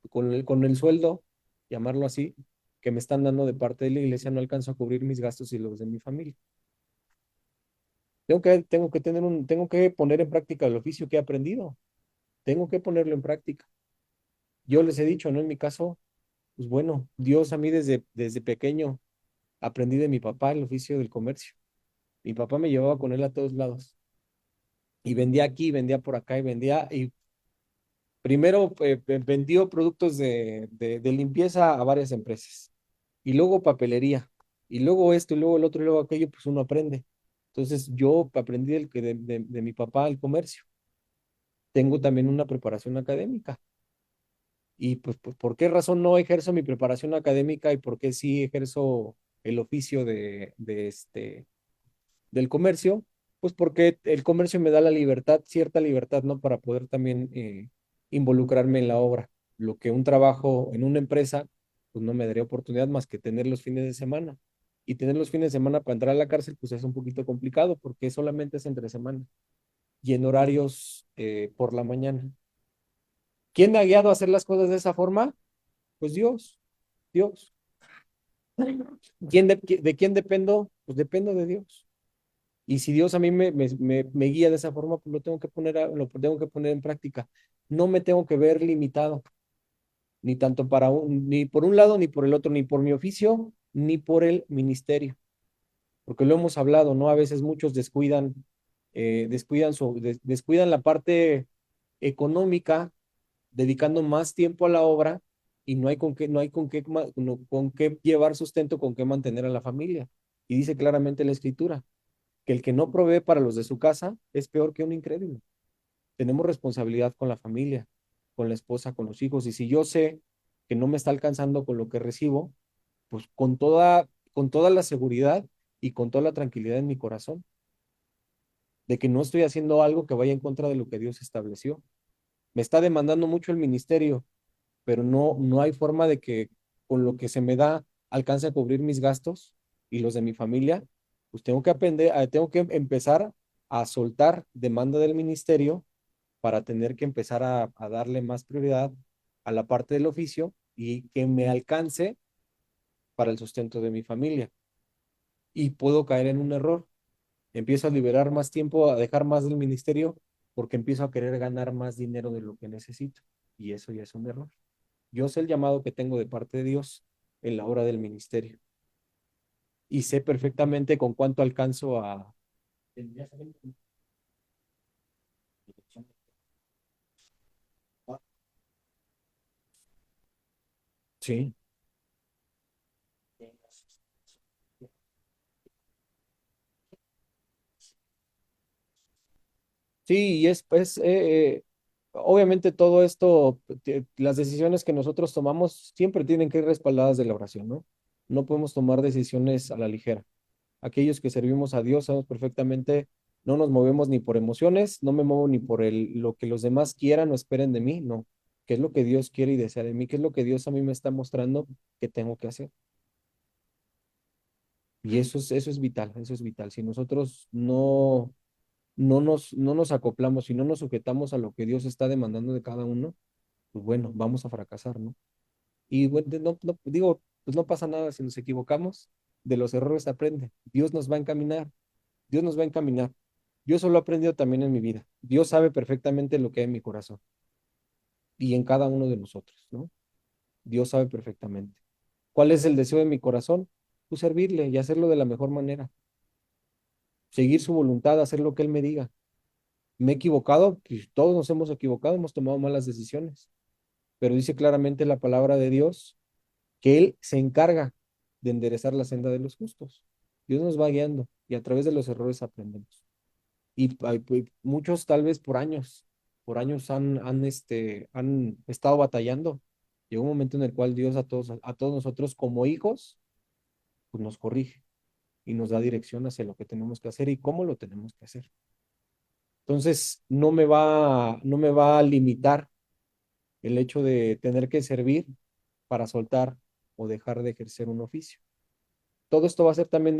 con el sueldo, llamarlo así, que me están dando de parte de la iglesia, no alcanzo a cubrir mis gastos y los de mi familia? Tengo que poner en práctica el oficio que he aprendido. Tengo que ponerlo en práctica. Yo les he dicho, ¿no? En mi caso, pues bueno, Dios a mí desde pequeño aprendí de mi papá el oficio del comercio. Mi papá me llevaba con él a todos lados. Y vendía aquí, vendía por acá y primero vendió productos de limpieza a varias empresas. Y luego papelería. Y luego esto, y luego el otro, y luego aquello, pues uno aprende. Entonces yo aprendí de mi papá el comercio. Tengo también una preparación académica. Y pues, ¿por qué razón no ejerzo mi preparación académica y por qué sí ejerzo el oficio del comercio? Pues porque el comercio me da la libertad, cierta libertad, ¿no? Para poder también involucrarme en la obra. Lo que un trabajo en una empresa, pues no me daría oportunidad más que tener los fines de semana. Y tener los fines de semana para entrar a la cárcel, pues es un poquito complicado porque solamente es entre semana y en horarios por la mañana. ¿Quién me ha guiado a hacer las cosas de esa forma? Pues Dios, Dios. ¿De quién dependo? Pues dependo de Dios. Y si Dios a mí me guía de esa forma, pues lo tengo que lo tengo que poner en práctica. No me tengo que ver limitado, ni tanto ni por un lado, ni por el otro, ni por mi oficio, ni por el ministerio. Porque lo hemos hablado, ¿no? A veces muchos descuidan la parte económica, dedicando más tiempo a la obra y no hay con qué llevar sustento, con qué mantener a la familia. Y dice claramente la escritura que el que no provee para los de su casa es peor que un incrédulo. Tenemos responsabilidad con la familia, con la esposa, con los hijos. Y si yo sé que no me está alcanzando con lo que recibo, pues con toda la seguridad y con toda la tranquilidad en mi corazón, de que no estoy haciendo algo que vaya en contra de lo que Dios estableció. Me está demandando mucho el ministerio, pero no hay forma de que con lo que se me da alcance a cubrir mis gastos y los de mi familia, pues tengo que empezar a soltar demanda del ministerio para tener que empezar a darle más prioridad a la parte del oficio y que me alcance para el sustento de mi familia. Y puedo caer en un error. Empiezo a liberar más tiempo, a dejar más del ministerio, porque empiezo a querer ganar más dinero de lo que necesito. Y eso ya es un error. Yo sé el llamado que tengo de parte de Dios en la obra del ministerio. Y sé perfectamente con cuánto alcanzo a... Sí. Sí, y obviamente todo esto, las decisiones que nosotros tomamos siempre tienen que ir respaldadas de la oración, ¿no? No podemos tomar decisiones a la ligera. Aquellos que servimos a Dios sabemos perfectamente, no nos movemos ni por emociones, no me muevo ni por lo que los demás quieran o esperen de mí, no. ¿Qué es lo que Dios quiere y desea de mí? ¿Qué es lo que Dios a mí me está mostrando que tengo que hacer? Y eso es vital, eso es vital. Si nosotros no nos acoplamos y no nos sujetamos a lo que Dios está demandando de cada uno, pues bueno, vamos a fracasar, ¿no? Y bueno, digo, pues no pasa nada si nos equivocamos, de los errores se aprende. Dios nos va a encaminar, Dios nos va a encaminar. Yo eso lo he aprendido también en mi vida. Dios sabe perfectamente lo que hay en mi corazón y en cada uno de nosotros, ¿no? Dios sabe perfectamente. ¿Cuál es el deseo de mi corazón? Pues servirle y hacerlo de la mejor manera. Seguir su voluntad, hacer lo que Él me diga. Me he equivocado, pues todos nos hemos equivocado, hemos tomado malas decisiones, pero dice claramente la palabra de Dios que Él se encarga de enderezar la senda de los justos. Dios nos va guiando y a través de los errores aprendemos. Y pues, muchos tal vez por años han estado batallando. Llegó un momento en el cual Dios a todos nosotros como hijos, pues nos corrige y nos da dirección hacia lo que tenemos que hacer y cómo lo tenemos que hacer. Entonces, no me va a limitar el hecho de tener que servir para soltar o dejar de ejercer un oficio. Todo esto va a ser también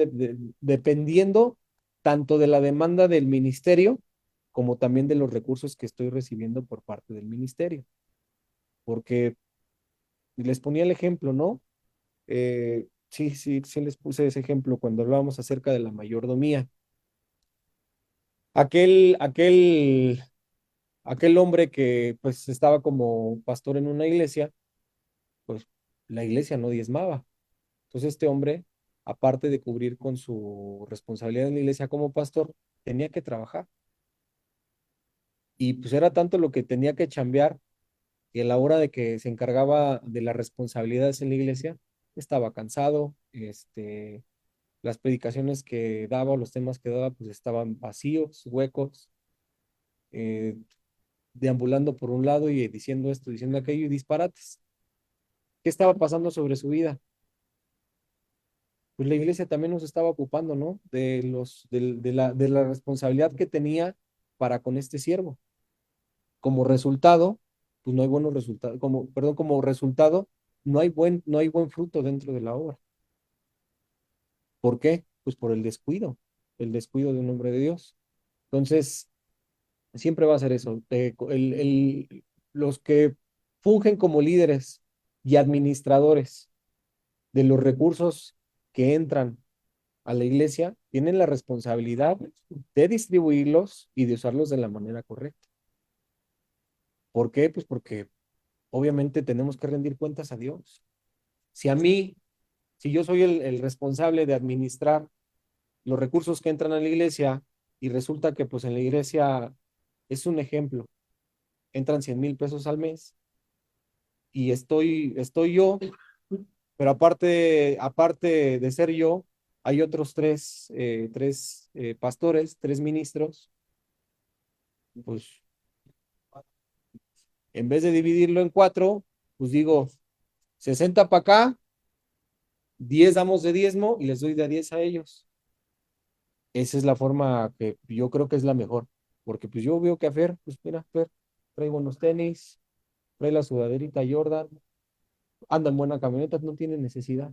dependiendo tanto de la demanda del ministerio como también de los recursos que estoy recibiendo por parte del ministerio. Porque les ponía el ejemplo, ¿no? Sí les puse ese ejemplo cuando hablábamos acerca de la mayordomía. Aquel, aquel, aquel hombre que pues estaba como pastor en una iglesia, pues la iglesia no diezmaba. Entonces este hombre, aparte de cubrir con su responsabilidad en la iglesia como pastor, tenía que trabajar. Y pues era tanto lo que tenía que chambear que a la hora de que se encargaba de las responsabilidades en la iglesia, estaba cansado, las predicaciones que daba o los temas que daba pues estaban vacíos, huecos, eh, deambulando por un lado y diciendo esto, diciendo aquello y disparates. ¿Qué estaba pasando sobre su vida? Pues la iglesia también nos estaba ocupando, ¿no? De la responsabilidad que tenía para con este siervo. Como resultado, pues no hay buenos resultados, como resultado, no hay buen fruto dentro de la obra. ¿Por qué? Pues por el descuido de un hombre de Dios. Entonces, siempre va a ser eso. Los que fungen como líderes y administradores de los recursos que entran a la iglesia tienen la responsabilidad de distribuirlos y de usarlos de la manera correcta. ¿Por qué? Pues porque obviamente tenemos que rendir cuentas a Dios. Si a mí, si yo soy el responsable de administrar los recursos que entran a la iglesia y resulta que pues en la iglesia es un ejemplo, entran 100,000 pesos al mes y estoy yo, pero aparte de ser yo, hay otros tres pastores, tres ministros, pues en vez de dividirlo en cuatro, pues digo, 60 para acá, 10 damos de diezmo y les doy de a 10 a ellos. Esa es la forma que yo creo que es la mejor, porque pues yo veo que a Fer, pues mira, Fer, trae buenos tenis, trae la sudaderita Jordan, anda en buena camioneta, no tiene necesidad.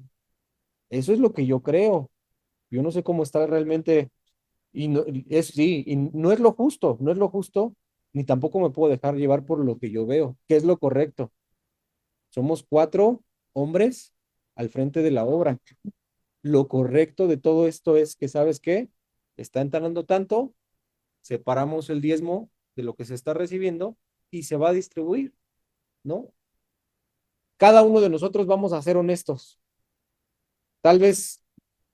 Eso es lo que yo creo. Yo no sé cómo está realmente, y no, sí, y no es lo justo, no es lo justo, ni tampoco me puedo dejar llevar por lo que yo veo, que es lo correcto. Somos cuatro hombres al frente de la obra. Lo correcto de todo esto es que, ¿sabes qué? Está entrando tanto, separamos el diezmo de lo que se está recibiendo y se va a distribuir, ¿no? Cada uno de nosotros vamos a ser honestos. Tal vez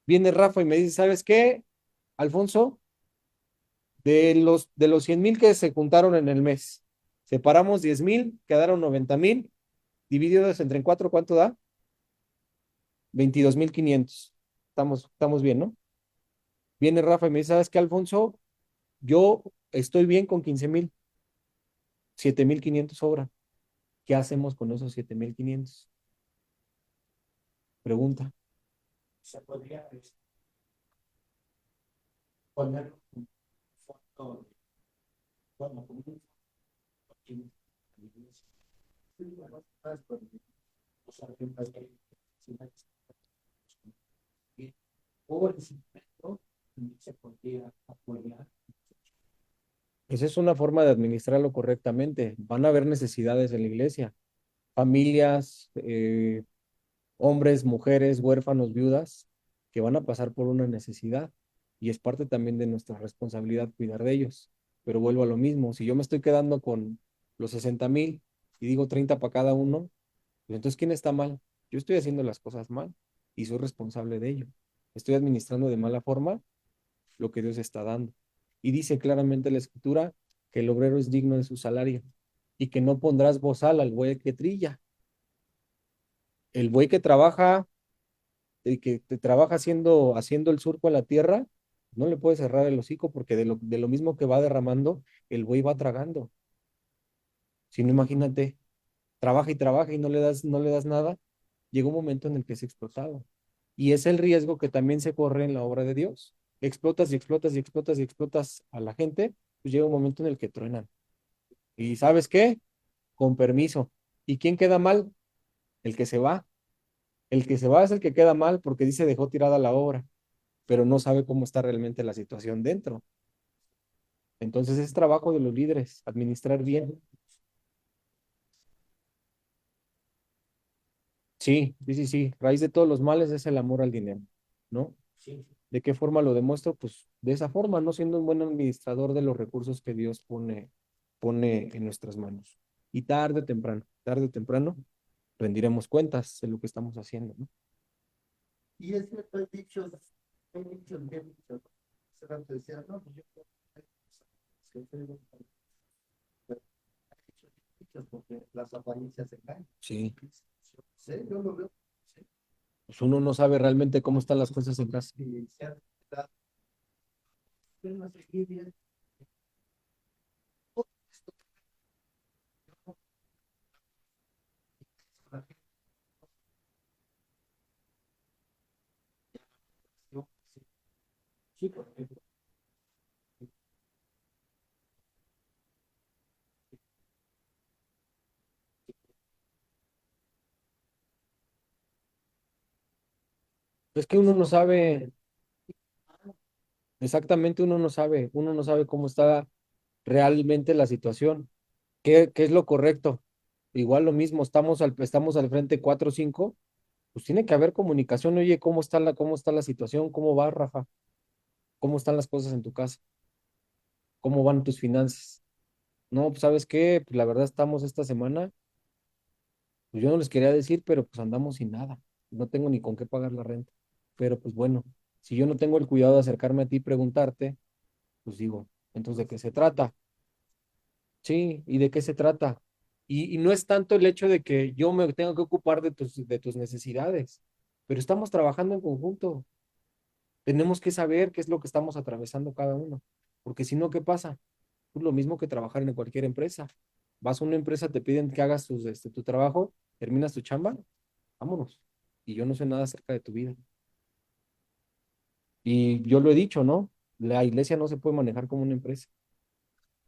viene Rafa y me dice, ¿sabes qué, Alfonso? De los 100,000 que se juntaron en el mes, separamos 10,000, quedaron 90,000, divididos entre en cuatro, ¿cuánto da? 22,500. Estamos bien, ¿no? Viene Rafa y me dice, ¿sabes qué, Alfonso? Yo estoy bien con 15,000, 7,500 sobra. ¿Qué hacemos con esos 7,500? Pregunta.
Se podría poner un fondo, bueno, como un fondo. Sí, bueno, más por los argentinos que o el cemento se podría apoyar.
Esa es una forma de administrarlo correctamente. Van a haber necesidades en la iglesia. Familias, hombres, mujeres, huérfanos, viudas, que van a pasar por una necesidad. Y es parte también de nuestra responsabilidad cuidar de ellos. Pero vuelvo a lo mismo. Si yo me estoy quedando con los 60,000 y digo 30 para cada uno, pues entonces ¿quién está mal? Yo estoy haciendo las cosas mal y soy responsable de ello. Estoy administrando de mala forma lo que Dios está dando. Y dice claramente la escritura que el obrero es digno de su salario y que no pondrás bozal al buey que trilla. El buey que trabaja, el que te trabaja haciendo el surco a la tierra, no le puedes cerrar el hocico porque de lo mismo que va derramando, el buey va tragando. Si no, imagínate, trabaja y no le das nada, llega un momento en el que es explotado. Y es el riesgo que también se corre en la obra de Dios. Explotas y explotas y explotas y explotas a la gente, pues llega un momento en el que truenan. ¿Y sabes qué? Con permiso. ¿Y quién queda mal? El que se va. El que se va es el que queda mal porque dice dejó tirada la obra, pero no sabe cómo está realmente la situación dentro. Entonces es trabajo de los líderes, administrar bien. Sí, sí, sí, sí. Raíz de todos los males es el amor al dinero, ¿no?
Sí,
¿De qué forma lo demuestro? Pues de esa forma, no siendo un buen administrador de los recursos que Dios pone en nuestras manos. Y tarde o temprano, rendiremos cuentas de lo que estamos haciendo, ¿no?
y es cierto, hay dichos bien dichos. Se van a decir, no, pues yo creo que hay dichos porque las apariencias engañan.
Sí.
Sí, yo lo veo. Sí.
Pues uno no sabe realmente cómo están las cosas en casa.
Y se han dado una seguidilla. Sí, porque
Es que uno no sabe, exactamente uno no sabe cómo está realmente la situación, qué es lo correcto. Igual lo mismo, estamos al frente 4 o 5, pues tiene que haber comunicación. Oye, cómo está la situación? ¿Cómo va, Rafa? ¿Cómo están las cosas en tu casa? ¿Cómo van tus finanzas? No, pues ¿sabes qué? Pues la verdad estamos esta semana, pues yo no les quería decir, pero pues andamos sin nada. No tengo ni con qué pagar la renta. Pero pues bueno, si yo no tengo el cuidado de acercarme a ti y preguntarte, pues digo, entonces ¿de qué se trata? Sí, ¿y de qué se trata? Y no es tanto el hecho de que yo me tengo que ocupar de tus necesidades, pero estamos trabajando en conjunto. Tenemos que saber qué es lo que estamos atravesando cada uno, porque si no, ¿qué pasa? Pues lo mismo que trabajar en cualquier empresa. Vas a una empresa, te piden que hagas tu trabajo, terminas tu chamba, vámonos. Y yo no sé nada acerca de tu vida. Y yo lo he dicho, ¿no? La iglesia no se puede manejar como una empresa.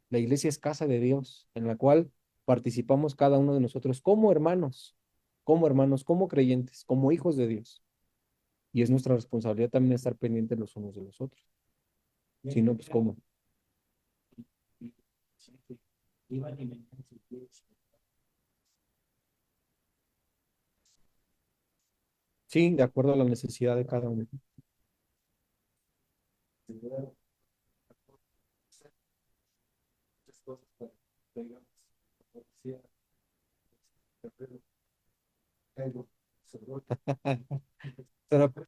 La iglesia es casa de Dios, en la cual participamos cada uno de nosotros como hermanos, como creyentes, como hijos de Dios. Y es nuestra responsabilidad también estar pendientes los unos de los otros. Si no, pues ¿cómo? Sí, de acuerdo a la necesidad de cada uno.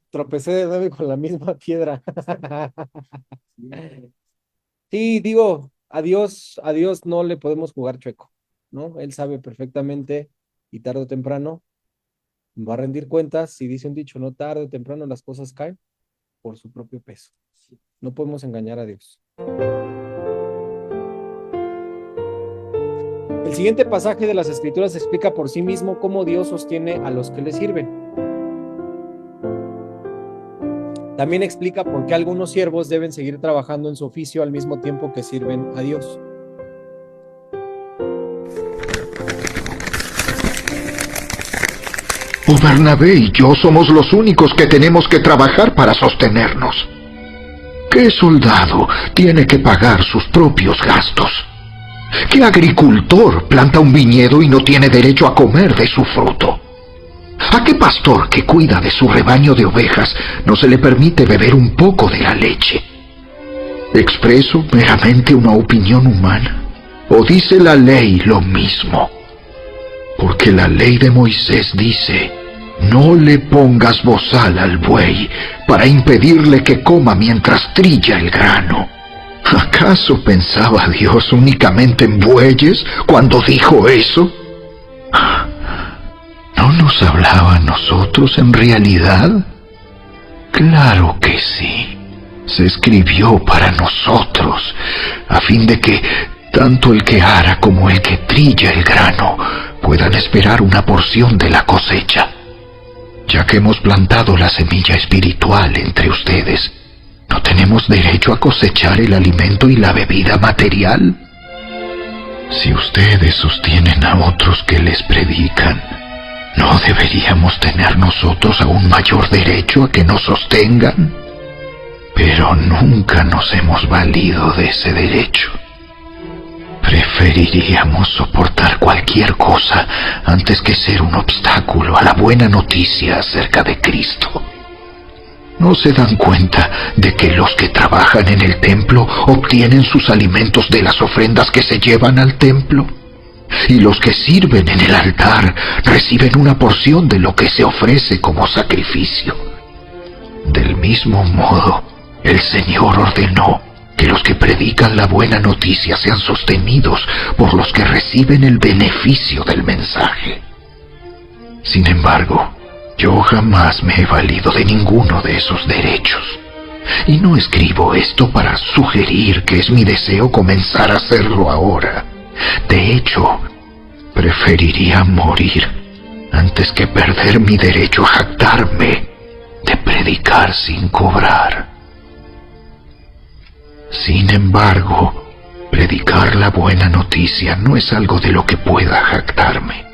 Tropecé de nuevo con la misma piedra. Sí, digo, a Dios no le podemos jugar chueco, ¿no? Él sabe perfectamente y tarde o temprano va a rendir cuentas. Si dice un dicho, no tarde o temprano las cosas caen por su propio peso. No podemos engañar a Dios. El siguiente pasaje de las Escrituras explica por sí mismo cómo Dios sostiene a los que le sirven. También explica por qué algunos siervos deben seguir trabajando en su oficio al mismo tiempo que sirven a Dios.
O Bernabé y yo somos los únicos que tenemos que trabajar para sostenernos. ¿Qué soldado tiene que pagar sus propios gastos? ¿Qué agricultor planta un viñedo y no tiene derecho a comer de su fruto? ¿A qué pastor que cuida de su rebaño de ovejas no se le permite beber un poco de la leche? ¿Expreso meramente una opinión humana? ¿O dice la ley lo mismo? Porque la ley de Moisés dice: no le pongas bozal al buey para impedirle que coma mientras trilla el grano. ¿Acaso pensaba Dios únicamente en bueyes cuando dijo eso? ¿No nos hablaba a nosotros en realidad? Claro que sí. Se escribió para nosotros, a fin de que tanto el que ara como el que trilla el grano puedan esperar una porción de la cosecha. Ya que hemos plantado la semilla espiritual entre ustedes, ¿no tenemos derecho a cosechar el alimento y la bebida material? Si ustedes sostienen a otros que les predican, ¿no deberíamos tener nosotros aún mayor derecho a que nos sostengan? Pero nunca nos hemos valido de ese derecho. Preferiríamos soportar cualquier cosa antes que ser un obstáculo a la buena noticia acerca de Cristo. ¿No se dan cuenta de que los que trabajan en el templo obtienen sus alimentos de las ofrendas que se llevan al templo? Y los que sirven en el altar reciben una porción de lo que se ofrece como sacrificio. Del mismo modo, el Señor ordenó que los que predican la buena noticia sean sostenidos por los que reciben el beneficio del mensaje. Sin embargo, yo jamás me he valido de ninguno de esos derechos. Y no escribo esto para sugerir que es mi deseo comenzar a hacerlo ahora. De hecho, preferiría morir antes que perder mi derecho a jactarme de predicar sin cobrar. Sin embargo, predicar la buena noticia no es algo de lo que pueda jactarme.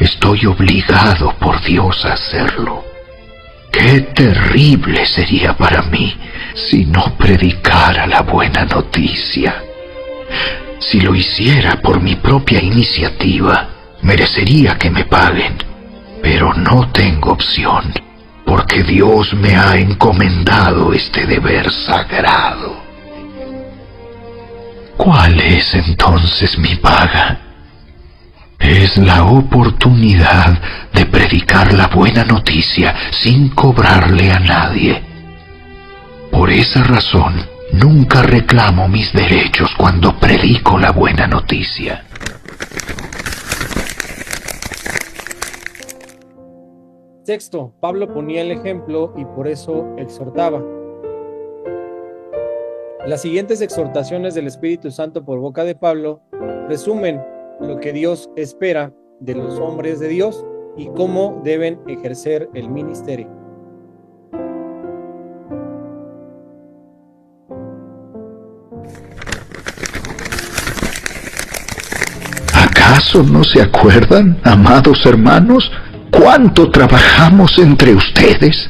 Estoy obligado por Dios a hacerlo. Qué terrible sería para mí si no predicara la buena noticia. Si lo hiciera por mi propia iniciativa, merecería que me paguen, pero no tengo opción, porque Dios me ha encomendado este deber sagrado. ¿Cuál es entonces mi paga? Es la oportunidad de predicar la buena noticia sin cobrarle a nadie. Por esa razón, nunca reclamo mis derechos cuando predico la buena noticia.
Sexto, Pablo ponía el ejemplo y por eso exhortaba. Las siguientes exhortaciones del Espíritu Santo por boca de Pablo resumen lo que Dios espera de los hombres de Dios y cómo deben ejercer el ministerio.
¿Acaso no se acuerdan, amados hermanos, cuánto trabajamos entre ustedes?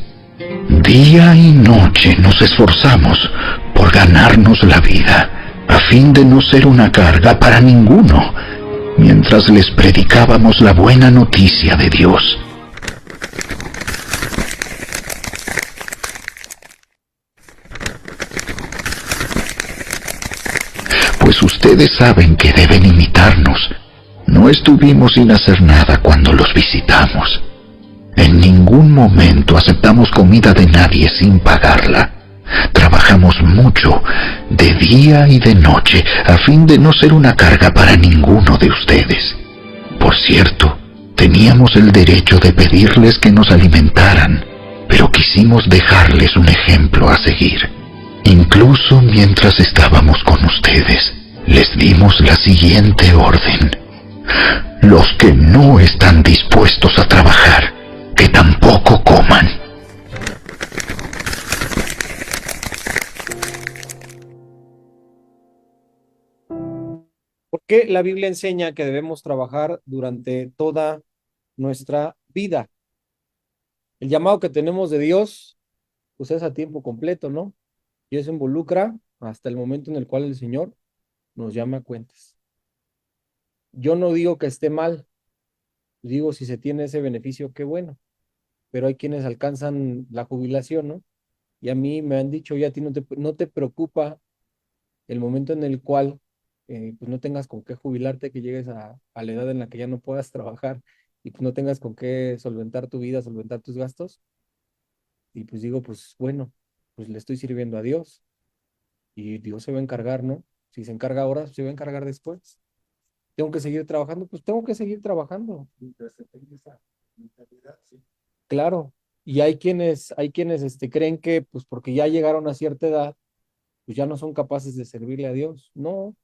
Día y noche nos esforzamos por ganarnos la vida, a fin de no ser una carga para ninguno, mientras les predicábamos la buena noticia de Dios. Pues ustedes saben que deben imitarnos. No estuvimos sin hacer nada cuando los visitamos. En ningún momento aceptamos comida de nadie sin pagarla. Trabajamos mucho, de día y de noche, a fin de no ser una carga para ninguno de ustedes. Por cierto, teníamos el derecho de pedirles que nos alimentaran, pero quisimos dejarles un ejemplo a seguir. Incluso mientras estábamos con ustedes, les dimos la siguiente orden: los que no están dispuestos a trabajar, que tampoco coman.
¿Por qué la Biblia enseña que debemos trabajar durante toda nuestra vida? El llamado que tenemos de Dios, pues es a tiempo completo, ¿no? Y eso involucra hasta el momento en el cual el Señor nos llama a cuentas. Yo no digo que esté mal, digo si se tiene ese beneficio, qué bueno, pero hay quienes alcanzan la jubilación, ¿no? Y a mí me han dicho, ya a ti no te preocupa el momento en el cual pues no tengas con qué jubilarte, que llegues a la edad en la que ya no puedas trabajar y pues no tengas con qué solventar tu vida, solventar tus gastos. Y pues digo, pues bueno, pues le estoy sirviendo a Dios y Dios se va a encargar, ¿no? Si se encarga ahora, se va a encargar después. Tengo que seguir trabajando, pues tengo que seguir trabajando.
Mientras se tenga esa mentalidad, sí.
Claro. Y hay quienes creen que pues porque ya llegaron a cierta edad, pues ya no son capaces de servirle a Dios. No,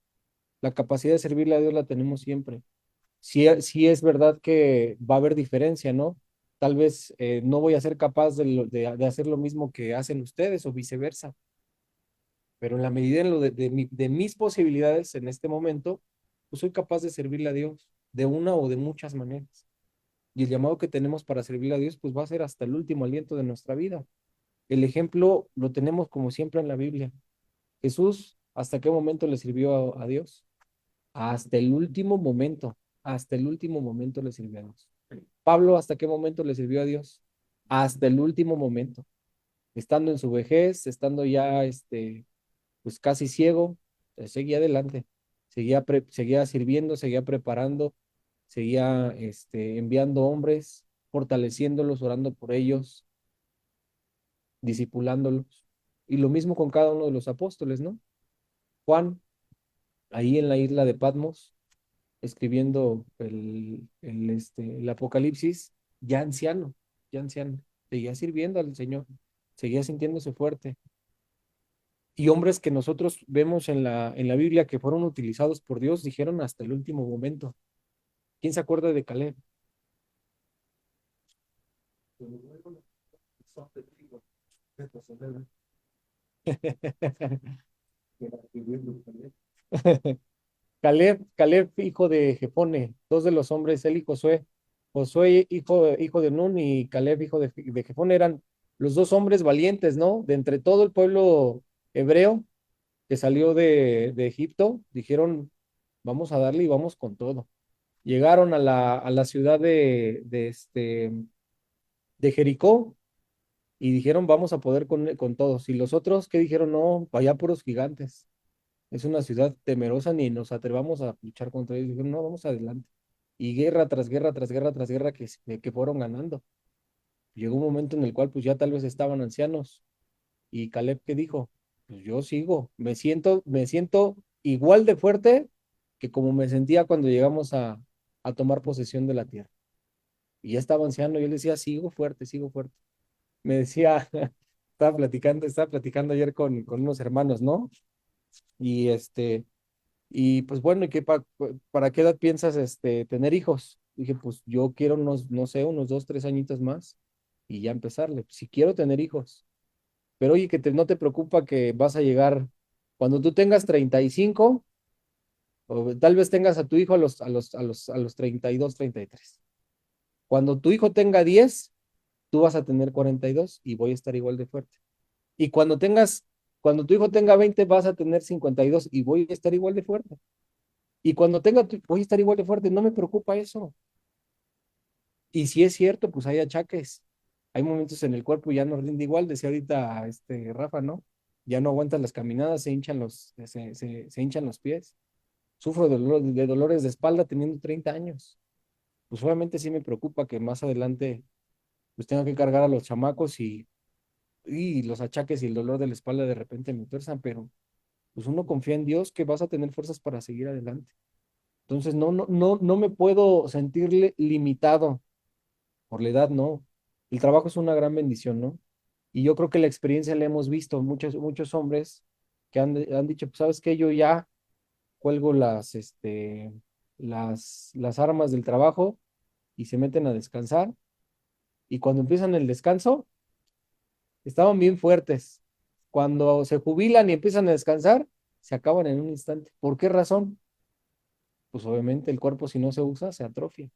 la capacidad de servirle a Dios la tenemos siempre. Sí es verdad que va a haber diferencia, ¿no? Tal vez no voy a ser capaz de hacer lo mismo que hacen ustedes o viceversa, pero en la medida de mis posibilidades en este momento, pues soy capaz de servirle a Dios de una o de muchas maneras. Y el llamado que tenemos para servirle a Dios, pues va a ser hasta el último aliento de nuestra vida. El ejemplo lo tenemos como siempre en la Biblia. Jesús, ¿hasta qué momento le sirvió a Dios? Hasta el último momento, hasta el último momento le sirvió a Dios. Pablo, ¿hasta qué momento le sirvió a Dios? Hasta el último momento. Estando en su vejez, estando ya pues casi ciego, seguía adelante. Seguía sirviendo, seguía preparando, seguía enviando hombres, fortaleciéndolos, orando por ellos, discipulándolos. Y lo mismo con cada uno de los apóstoles, ¿no? Juan, ahí en la isla de Patmos, escribiendo el Apocalipsis, ya anciano, seguía sirviendo al Señor, seguía sintiéndose fuerte. Y hombres que nosotros vemos en la Biblia que fueron utilizados por Dios, dijeron hasta el último momento. ¿Quién se acuerda de Caleb?
Pero luego, son de trigo, de pozolera, que era viviendo también.
Caleb, hijo de Jefone, dos de los hombres, él y Josué. Josué, hijo de Nun, y Caleb, hijo de Jefone, eran los dos hombres valientes, ¿no? De entre todo el pueblo hebreo que salió de Egipto, dijeron, vamos a darle y vamos con todo. Llegaron a la ciudad de Jericó y dijeron, vamos a poder con todos. Y los otros que dijeron, no, allá puros gigantes. Es una ciudad temerosa, ni nos atrevamos a luchar contra ellos. Dijeron, no, vamos adelante. Y guerra tras guerra, tras guerra, tras guerra que fueron ganando. Llegó un momento en el cual pues ya tal vez estaban ancianos. Y Caleb, ¿qué dijo? Pues yo sigo, me siento igual de fuerte que como me sentía cuando llegamos a tomar posesión de la tierra. Y ya estaba anciano, yo le decía, sigo fuerte, sigo fuerte. Me decía, estaba platicando ayer con unos hermanos, ¿no? Y y pues bueno, ¿para qué edad piensas tener hijos? Dije, pues yo quiero unos, no sé, unos 2, 3 añitos más y ya empezarle. Si quiero tener hijos. Pero oye, no te preocupa que vas a llegar cuando tú tengas 35 o tal vez tengas a tu hijo a los 32, 33. Cuando tu hijo tenga 10, tú vas a tener 42 y voy a estar igual de fuerte. Y cuando tu hijo tenga 20, vas a tener 52 y voy a estar igual de fuerte. Y cuando voy a estar igual de fuerte, no me preocupa eso. Y si es cierto, pues hay achaques. Hay momentos en el cuerpo ya no rinde igual, decía ahorita Rafa, ¿no? Ya no aguantan las caminadas, se hinchan los pies. Sufro de dolores de espalda teniendo 30 años. Pues obviamente sí me preocupa que más adelante pues tenga que cargar a los chamacos y los achaques y el dolor de la espalda de repente me tuerzan, pero pues uno confía en Dios que vas a tener fuerzas para seguir adelante. Entonces no me puedo sentir limitado por la edad, no. El trabajo es una gran bendición, ¿no? Y yo creo que la experiencia la hemos visto, muchos hombres que han dicho, pues, ¿sabes qué? Yo ya cuelgo las armas del trabajo y se meten a descansar. Y cuando empiezan el descanso, estaban bien fuertes. Cuando se jubilan y empiezan a descansar, se acaban en un instante. ¿Por qué razón? Pues obviamente el cuerpo si no se usa, se atrofia.